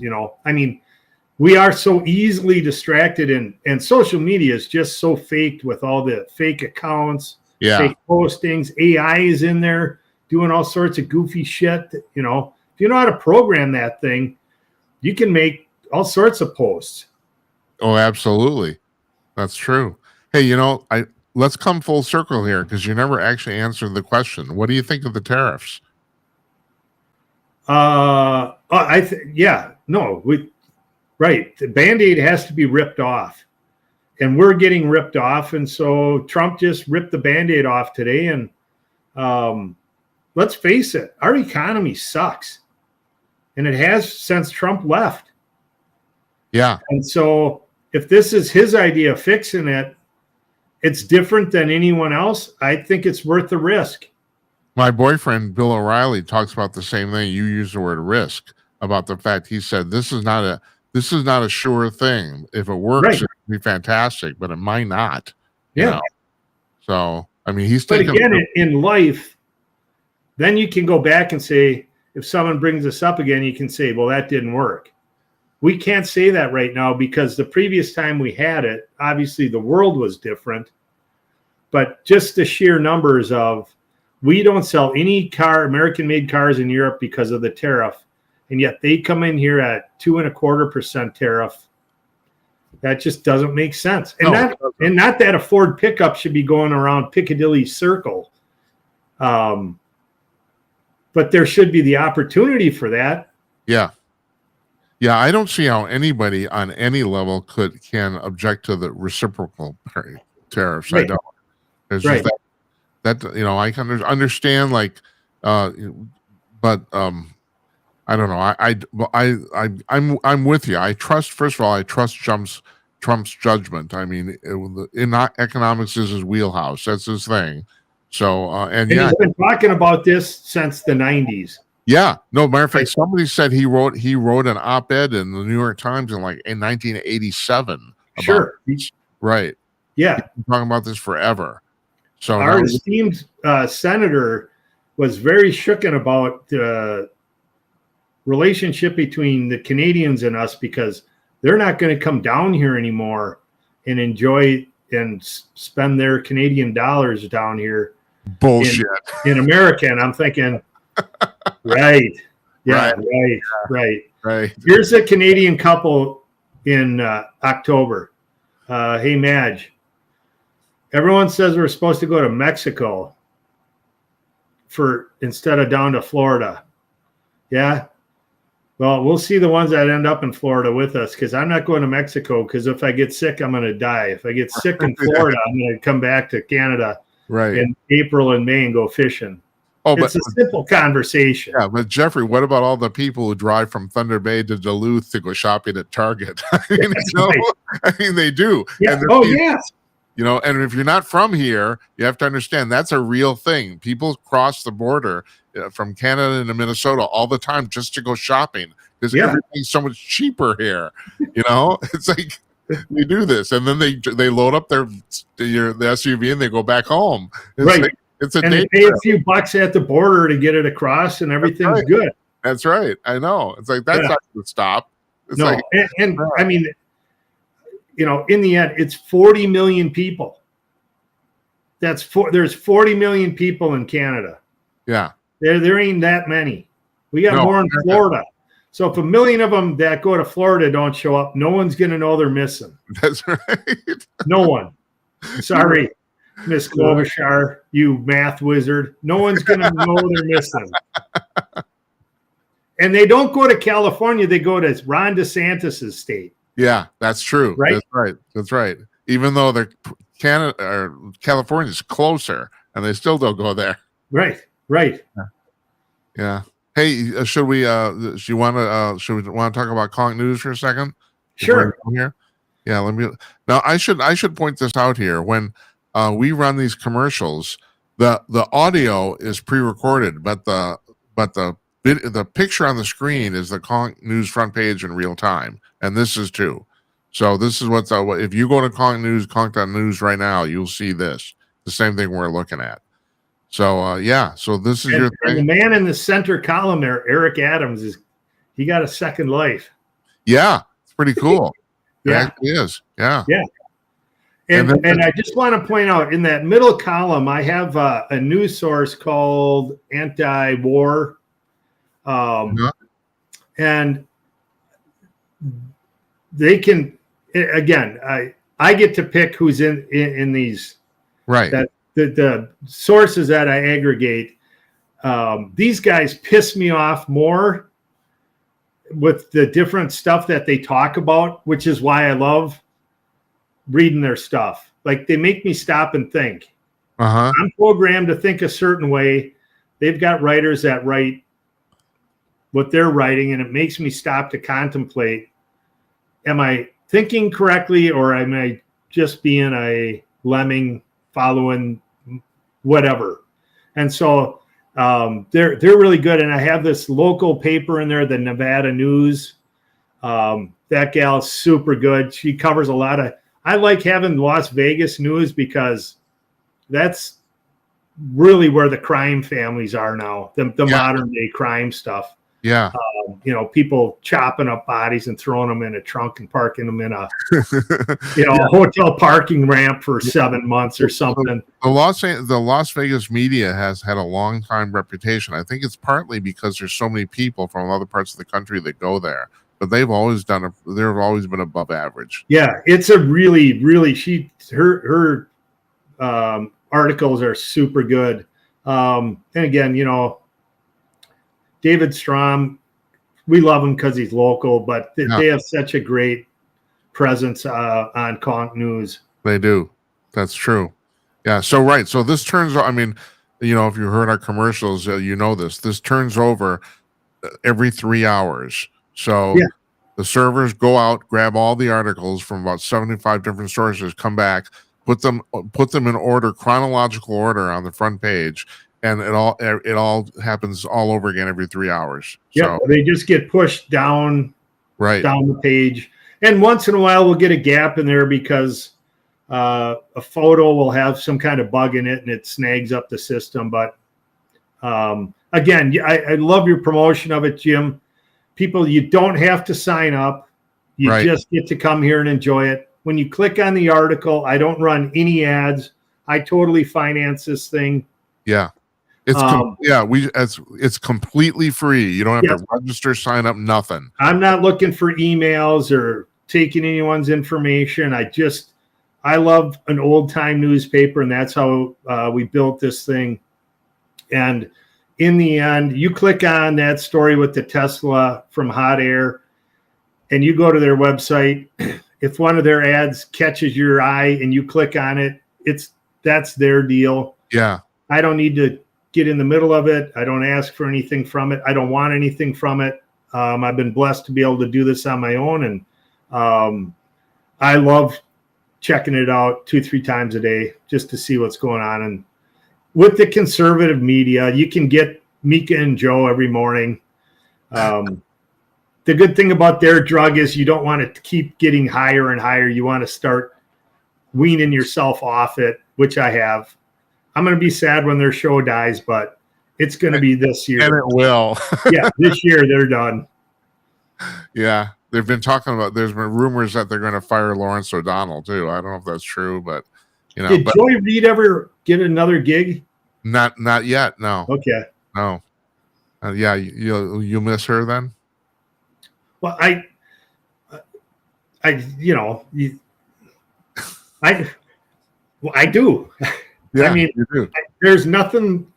we are so easily distracted, and social media is just so faked with all the fake accounts, fake postings. AI is in there doing all sorts of goofy shit. If you know how to program that thing, you can make all sorts of posts. Oh, absolutely. That's true. Hey, let's come full circle here, because you never actually answered the question. What do you think of the tariffs? The Band-Aid has to be ripped off, and we're getting ripped off. And so Trump just ripped the Band-Aid off today. And let's face it, our economy sucks, and it has since Trump left. Yeah. And so if this is his idea of fixing it, it's different than anyone else. I think it's worth the risk. My boyfriend, Bill O'Reilly, talks about the same thing. You use the word risk, about the fact, he said, this is not a sure thing. If it works, it'd be fantastic, but it might not. Yeah. So, I mean, he's taking. But again, in life, then you can go back and say, if someone brings this up again, you can say, well, that didn't work. We can't say that right now, because the previous time we had it, obviously the world was different. But just the sheer numbers of, we don't sell any American-made cars in Europe because of the tariff, and yet they come in here at 2.25% tariff. That just doesn't make sense. And not that a Ford pickup should be going around Piccadilly Circle. But there should be the opportunity for that. Yeah. Yeah, I don't see how anybody on any level can object to the reciprocal tariffs. Right. I don't. It's just that I can understand, but I don't know. I'm with you. First of all, I trust Trump's judgment. I mean, in economics is his wheelhouse. That's his thing. So and he's been talking about this since the 90s. Yeah, no, matter of fact, somebody said he wrote an op-ed in the New York Times in 1987. Sure. Right. Yeah. He's been talking about this forever. So our esteemed senator was very shooken about the relationship between the Canadians and us, because they're not going to come down here anymore and enjoy and spend their Canadian dollars down here. Bullshit. In America. And I'm thinking, right. Yeah, right. Here's a Canadian couple in October. Hey, Madge, everyone says we're supposed to go to Mexico. for instead of down to Florida. Yeah. Well, we'll see the ones that end up in Florida with us, because I'm not going to Mexico, because if I get sick, I'm going to die. If I get sick in Florida, I'm going to come back to Canada in April and May and go fishing. Oh, it's a simple conversation. Yeah, but Jeffrey, what about all the people who drive from Thunder Bay to Duluth to go shopping at Target? I mean, they do. Yeah. Yes. You know, and if you're not from here, you have to understand that's a real thing. People cross the border from Canada into Minnesota all the time just to go shopping, because everything's so much cheaper here. You know, it's like they do this, and then they load up the SUV and they go back home. It's like, it's a and they pay a few bucks at the border to get it across, and everything's good. That's right. I know. It's like that's not going to stop. It's no, and I mean, you know, in the end, it's 40 million people. There's 40 million people in Canada. Yeah. There ain't that many. We got more in Florida. So if 1 million of them that go to Florida don't show up, no one's going to know they're missing. That's right. No one. Sorry, Miss Klobuchar, you math wizard. No one's going to know they're missing. And they don't go to California. They go to Ron DeSantis' state. Yeah, that's true. Right? That's right. That's right. Even though California's closer, and they still don't go there. Right. Right. Yeah. Hey, should we want to talk about Conk News for a second? Sure. Here. Yeah. Now I should point this out here. When we run these commercials, the audio is pre-recorded, but the picture on the screen is the Conk News front page in real time, and this is too. So this is what's if you go to Conk News, Conk.news right now, you'll see this. The same thing we're looking at. So so this is your thing. And the man in the center column there, Eric Adams, he got a second life. Yeah, it's pretty cool. Yeah, it actually is. Yeah. Yeah. And I just want to point out, in that middle column, I have a news source called Anti-War. And they can, again, I get to pick who's in these. Right. That the sources that I aggregate, these guys piss me off more with the different stuff that they talk about, which is why I love reading their stuff. Like, they make me stop and think. I'm programmed to think a certain way. They've got writers that write what they're writing, and it makes me stop to contemplate, am I thinking correctly, or am I just being a lemming following whatever? And so they're really good. And I have this local paper in there, the Nevada News. That gal's super good. She covers a lot of, I like having Las Vegas news, because that's really where the crime families are now, the modern day crime stuff. Yeah. You know, people chopping up bodies and throwing them in a trunk and parking them in a, a hotel parking ramp for 7 months or something. The Las Vegas media has had a long time reputation. I think it's partly because there's so many people from other parts of the country that go there, but they've always been above average. Yeah. It's a really, really, her articles are super good. And again, David Strom, we love him because he's local, but they have such a great presence on Conk News. They do. That's true. Yeah. So, so this turns, I mean, if you heard our commercials, this turns over every 3 hours. So the servers go out, grab all the articles from about 75 different sources, come back, put them in order, chronological order on the front page. And it all happens all over again every 3 hours. Yeah, so they just get pushed down the page. And once in a while, we'll get a gap in there because a photo will have some kind of bug in it and it snags up the system. But again, I love your promotion of it, Jim. People, you don't have to sign up. You just get to come here and enjoy it. When you click on the article, I don't run any ads. I totally finance this thing. Yeah. It's completely free. You don't have to register, sign up, nothing. I'm not looking for emails or taking anyone's information. I love an old time newspaper, and that's how we built this thing. And in the end, you click on that story with the Tesla from Hot Air and you go to their website. If one of their ads catches your eye and you click on it, that's their deal. Yeah. I don't need to get in the middle of it. I don't ask for anything from it. I don't want anything from it. I've been blessed to be able to do this on my own. And I love checking it out 2-3 times a day just to see what's going on. And with the conservative media, you can get Mika and Joe every morning. The good thing about their drug is you don't want to keep getting higher and higher. You want to start weaning yourself off it, which I have. I'm going to be sad when their show dies, but it's going to be this year. And it will. Yeah, this year they're done. Yeah. They've been talking about, there's been rumors that they're going to fire Lawrence O'Donnell too. I don't know if that's true, but Did Joey Reid ever get another gig? Not yet. No. Okay. No. Yeah. You miss her then? Well, I do. Yeah, I mean, you do. There's nothing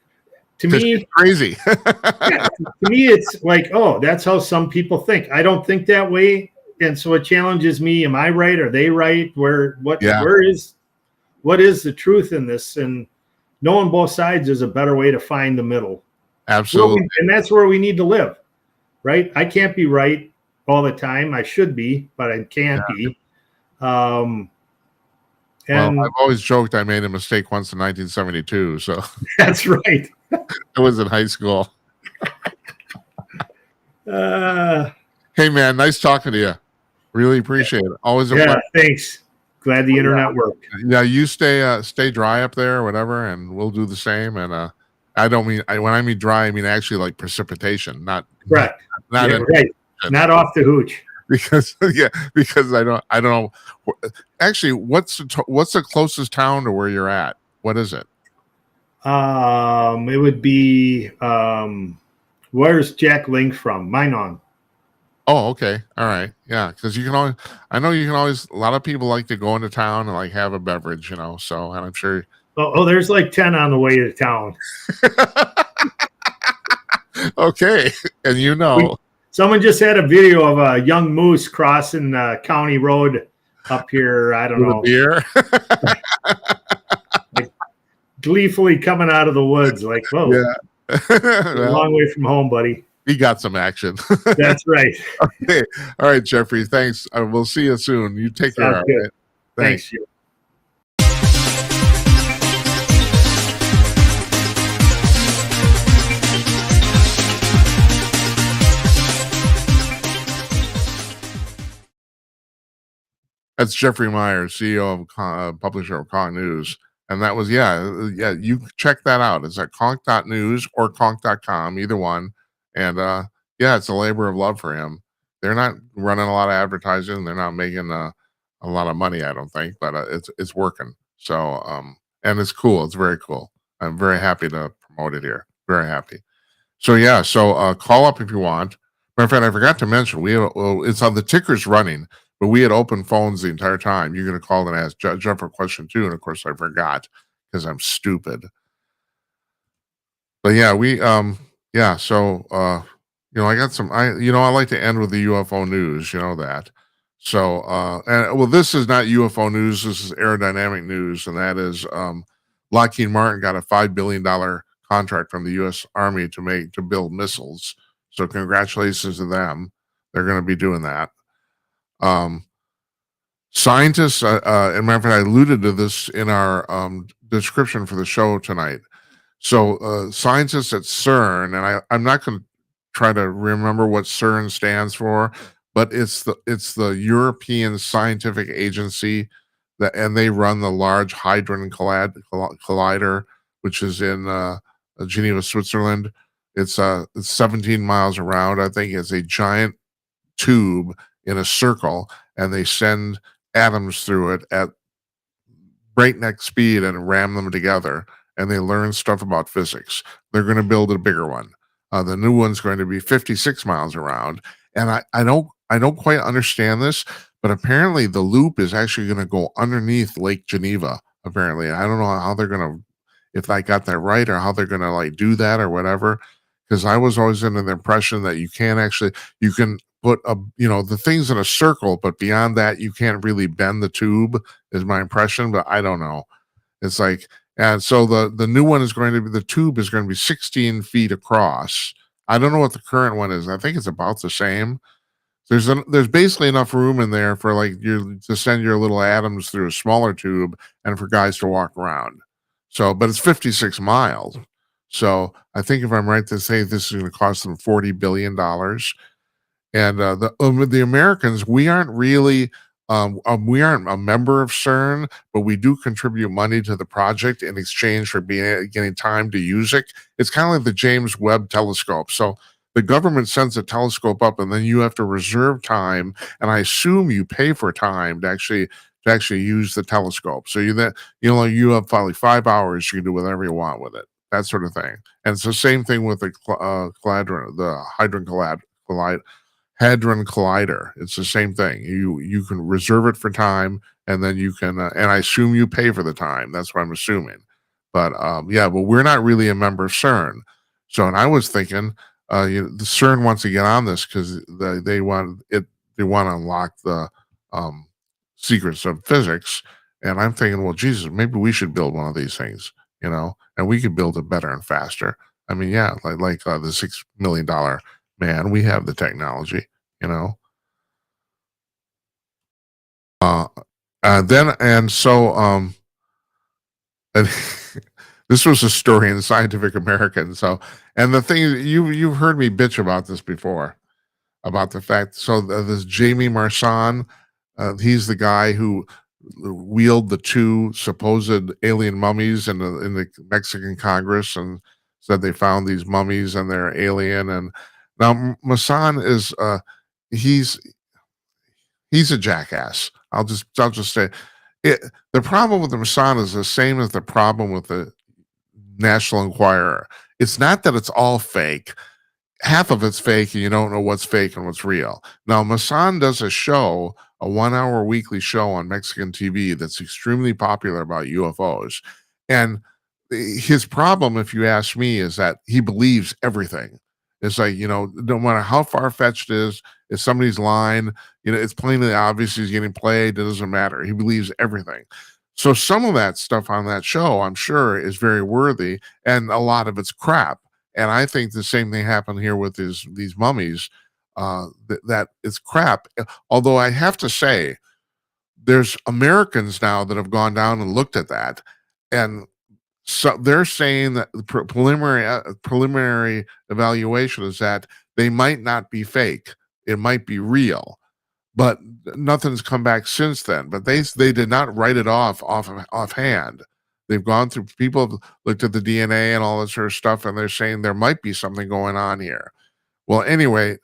to me crazy. Yeah, to me, it's like, oh, that's how some people think. I don't think that way, and so it challenges me. Am I right? Are they right? What is the truth in this? And knowing both sides is a better way to find the middle. Absolutely, and that's where we need to live, right? I can't be right all the time. I should be, but I can't be. And I've always joked I made a mistake once in 1972. So that's right. I was in high school. Hey man, nice talking to you. Really appreciate it. Always a pleasure. Thanks. Glad the internet worked. Yeah, you stay dry up there or whatever, and we'll do the same. And I don't mean when I mean dry, I mean actually like precipitation, not correct. Not off the hooch. Because I don't know. Actually, what's the closest town to where you're at? What is it? It would be where's Jack Link from? Minong. Oh, okay. All right. Yeah, because I know you can always. A lot of people like to go into town and like have a beverage, So, and I'm sure. Oh, there's like 10 on the way to town. Okay, and someone just had a video of a young moose crossing County Road up here. I don't know. Beer. Like, gleefully coming out of the woods, like, whoa, yeah. a long way from home, buddy. He got some action. That's right. Okay. All right, Jeffrey. Thanks. We'll see you soon. You take care. All right? Thanks. You. That's Jeffrey Meyer, CEO of publisher of Conk News. And that was, you check that out. It's at conk.news or conk.com, either one. And it's a labor of love for him. They're not running a lot of advertising. They're not making a lot of money, I don't think, but it's working. So, and it's cool. It's very cool. I'm very happy to promote it here. Very happy. So, call up if you want. Matter of fact, I forgot to mention, it's on the ticker's running. But we had open phones the entire time. You're going to call and ask Jeff a question too. And of course I forgot because I'm stupid. But yeah, so, I got I like to end with the UFO news, that. So, this is not UFO news. This is aerodynamic news. And that is, Lockheed Martin got a $5 billion contract from the U.S. Army to build missiles. So congratulations to them. They're going to be doing that. Scientists, and matter of fact, I alluded to this in our description for the show tonight. So, scientists at CERN, and I'm not going to try to remember what CERN stands for, but it's the European Scientific Agency and they run the Large Hadron Collider, which is in Geneva, Switzerland. It's 17 miles around. I think it's a giant tube in a circle, and they send atoms through it at breakneck speed and ram them together, and they learn stuff about physics. They're going to build a bigger one. The new one's going to be 56 miles around, and I don't quite understand this, but apparently the loop is actually going to go underneath Lake Geneva. Apparently, I don't know how they're going to. if I got that right or how they're going to like do that or whatever. Because I was always under the impression that you can put the things in a circle, but beyond that, you can't really bend the tube, is my impression, but I don't know. It's like, and so the new one is going to be, the tube is going to be 16 feet across. I don't know what the current one is. I think it's about the same. There's basically enough room in there for like you to send your little atoms through a smaller tube and for guys to walk around. So, but it's 56 miles. So I think if I'm right to say this is going to cost them $40 billion. And the Americans, we aren't a member of CERN, but we do contribute money to the project in exchange for getting time to use it. It's kind of like the James Webb Telescope. So the government sends a telescope up, and then you have to reserve time, and I assume you pay for time to actually use the telescope. So you have probably 5 hours. You can do whatever you want with it, that sort of thing. And it's the same thing with the Hadron Collider. It's the same thing. You can reserve it for time, and then you can, and I assume you pay for the time. That's what I'm assuming. But but we're not really a member of CERN. So, and I was thinking, the CERN wants to get on this because they want it. They want to unlock the secrets of physics. And I'm thinking, well, Jesus, maybe we should build one of these things, and we could build it better and faster. I mean, yeah, like the $6 million man, we have the technology, you know. Then and so and this was a story in Scientific American. So, and the thing you've heard me bitch about this before, about the fact. So this Jamie Marsan, he's the guy who wheeled the two supposed alien mummies in the Mexican Congress and said they found these mummies and they're alien. And now Masan is he's a jackass. I'll just say it. The problem with the Masan is the same as the problem with the National Enquirer. It's not that it's all fake. Half of it's fake and you don't know what's fake and what's real. Now, Masan does a 1 hour weekly show on Mexican TV that's extremely popular about UFOs. And his problem, if you ask me, is that he believes everything. It's like, no matter how far fetched it is, if somebody's lying, it's plainly obvious he's getting played. It doesn't matter. He believes everything. So some of that stuff on that show, I'm sure, is very worthy, and a lot of it's crap. And I think the same thing happened here with these mummies. That it's crap. Although I have to say, there's Americans now that have gone down and looked at that, and so they're saying that the preliminary evaluation is that they might not be fake. It might be real, but nothing's come back since then. But they did not write it offhand. They've gone through, people have looked at the DNA and all that sort of stuff, and they're saying there might be something going on here. Well, anyway,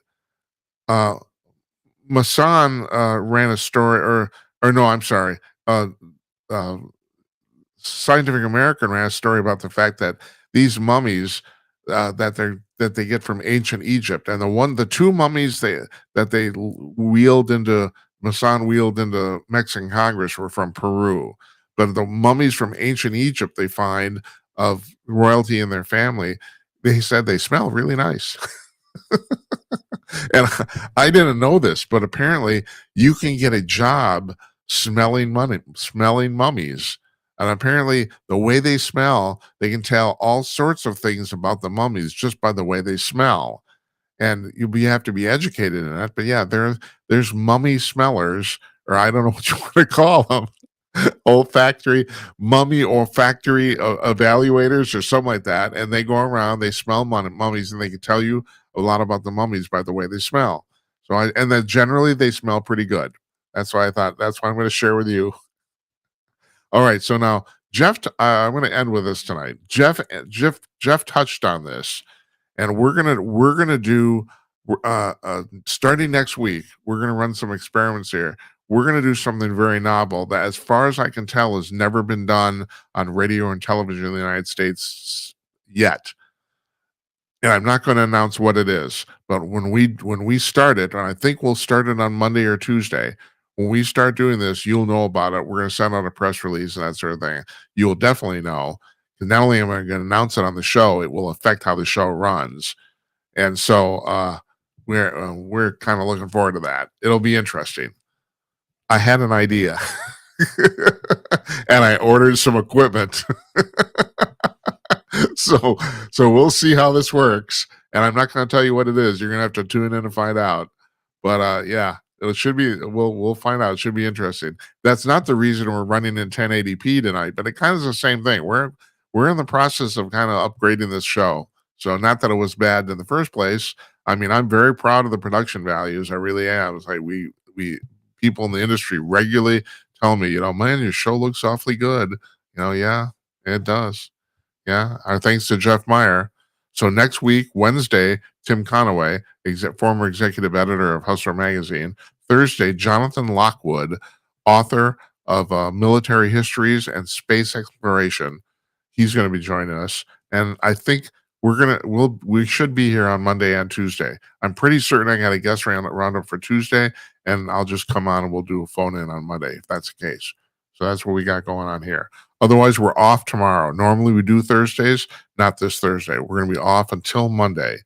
Masan ran a story, or no, I'm sorry. Scientific American ran a story about the fact that these mummies that they get from ancient Egypt, and the two mummies that they wheeled into Masan wheeled into Mexican Congress were from Peru, but the mummies from ancient Egypt they find of royalty in their family, they said they smell really nice. And I didn't know this, but apparently you can get a job smelling mummies. And apparently, the way they smell, they can tell all sorts of things about the mummies just by the way they smell. And you have to be educated in that. But yeah, there's mummy smellers, or I don't know what you want to call them, mummy olfactory evaluators or something like that. And they go around, they smell mummies, and they can tell you a lot about the mummies by the way they smell. And then generally they smell pretty good. That's why I thought that's why I'm going to share with you. All right, so now Jeff, I'm going to end with this tonight. Jeff touched on this, and we're gonna do starting next week. We're gonna run some experiments here. We're gonna do something very novel that, as far as I can tell, has never been done on radio and television in the United States yet. And I'm not going to announce what it is, but when we start it, and I think we'll start it on Monday or Tuesday. When we start doing this, you'll know about it. We're going to send out a press release and that sort of thing. You'll definitely know, because not only am I going to announce it on the show, it will affect how the show runs. And so we're kind of looking forward to that. It'll be interesting. I had an idea, and I ordered some equipment. so we'll see how this works. And I'm not going to tell you what it is. You're going to have to tune in and find out. But yeah, it should be. We'll find out. It should be interesting. That's not the reason we're running in 1080p tonight, but it kind of is the same thing. We're in the process of kind of upgrading this show. So not that it was bad in the first place. I mean, I'm very proud of the production values. I really am. It's like we people in the industry regularly tell me, man, your show looks awfully good. Yeah, it does. Yeah, our thanks to Jeff Meyer. So next week, Wednesday, Tim Conaway, former executive editor of Hustler Magazine. Thursday, Jonathan Lockwood, author of Military Histories and Space Exploration. He's going to be joining us, and I think we should be here on Monday and Tuesday. I'm pretty certain I got a guest roundup for Tuesday, and I'll just come on and we'll do a phone in on Monday if that's the case. So that's what we got going on here. Otherwise, we're off tomorrow. Normally, we do Thursdays, not this Thursday. We're going to be off until Monday.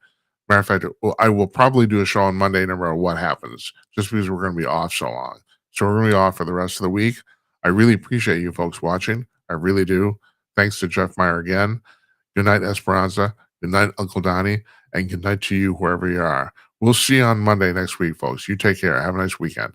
Matter of fact, I will probably do a show on Monday no matter what happens, just because we're going to be off so long. So we're going to be off for the rest of the week. I really appreciate you folks watching. I really do. Thanks to Jeff Meyer again. Good night, Esperanza. Good night, Uncle Donnie. And good night to you, wherever you are. We'll see you on Monday next week, folks. You take care. Have a nice weekend.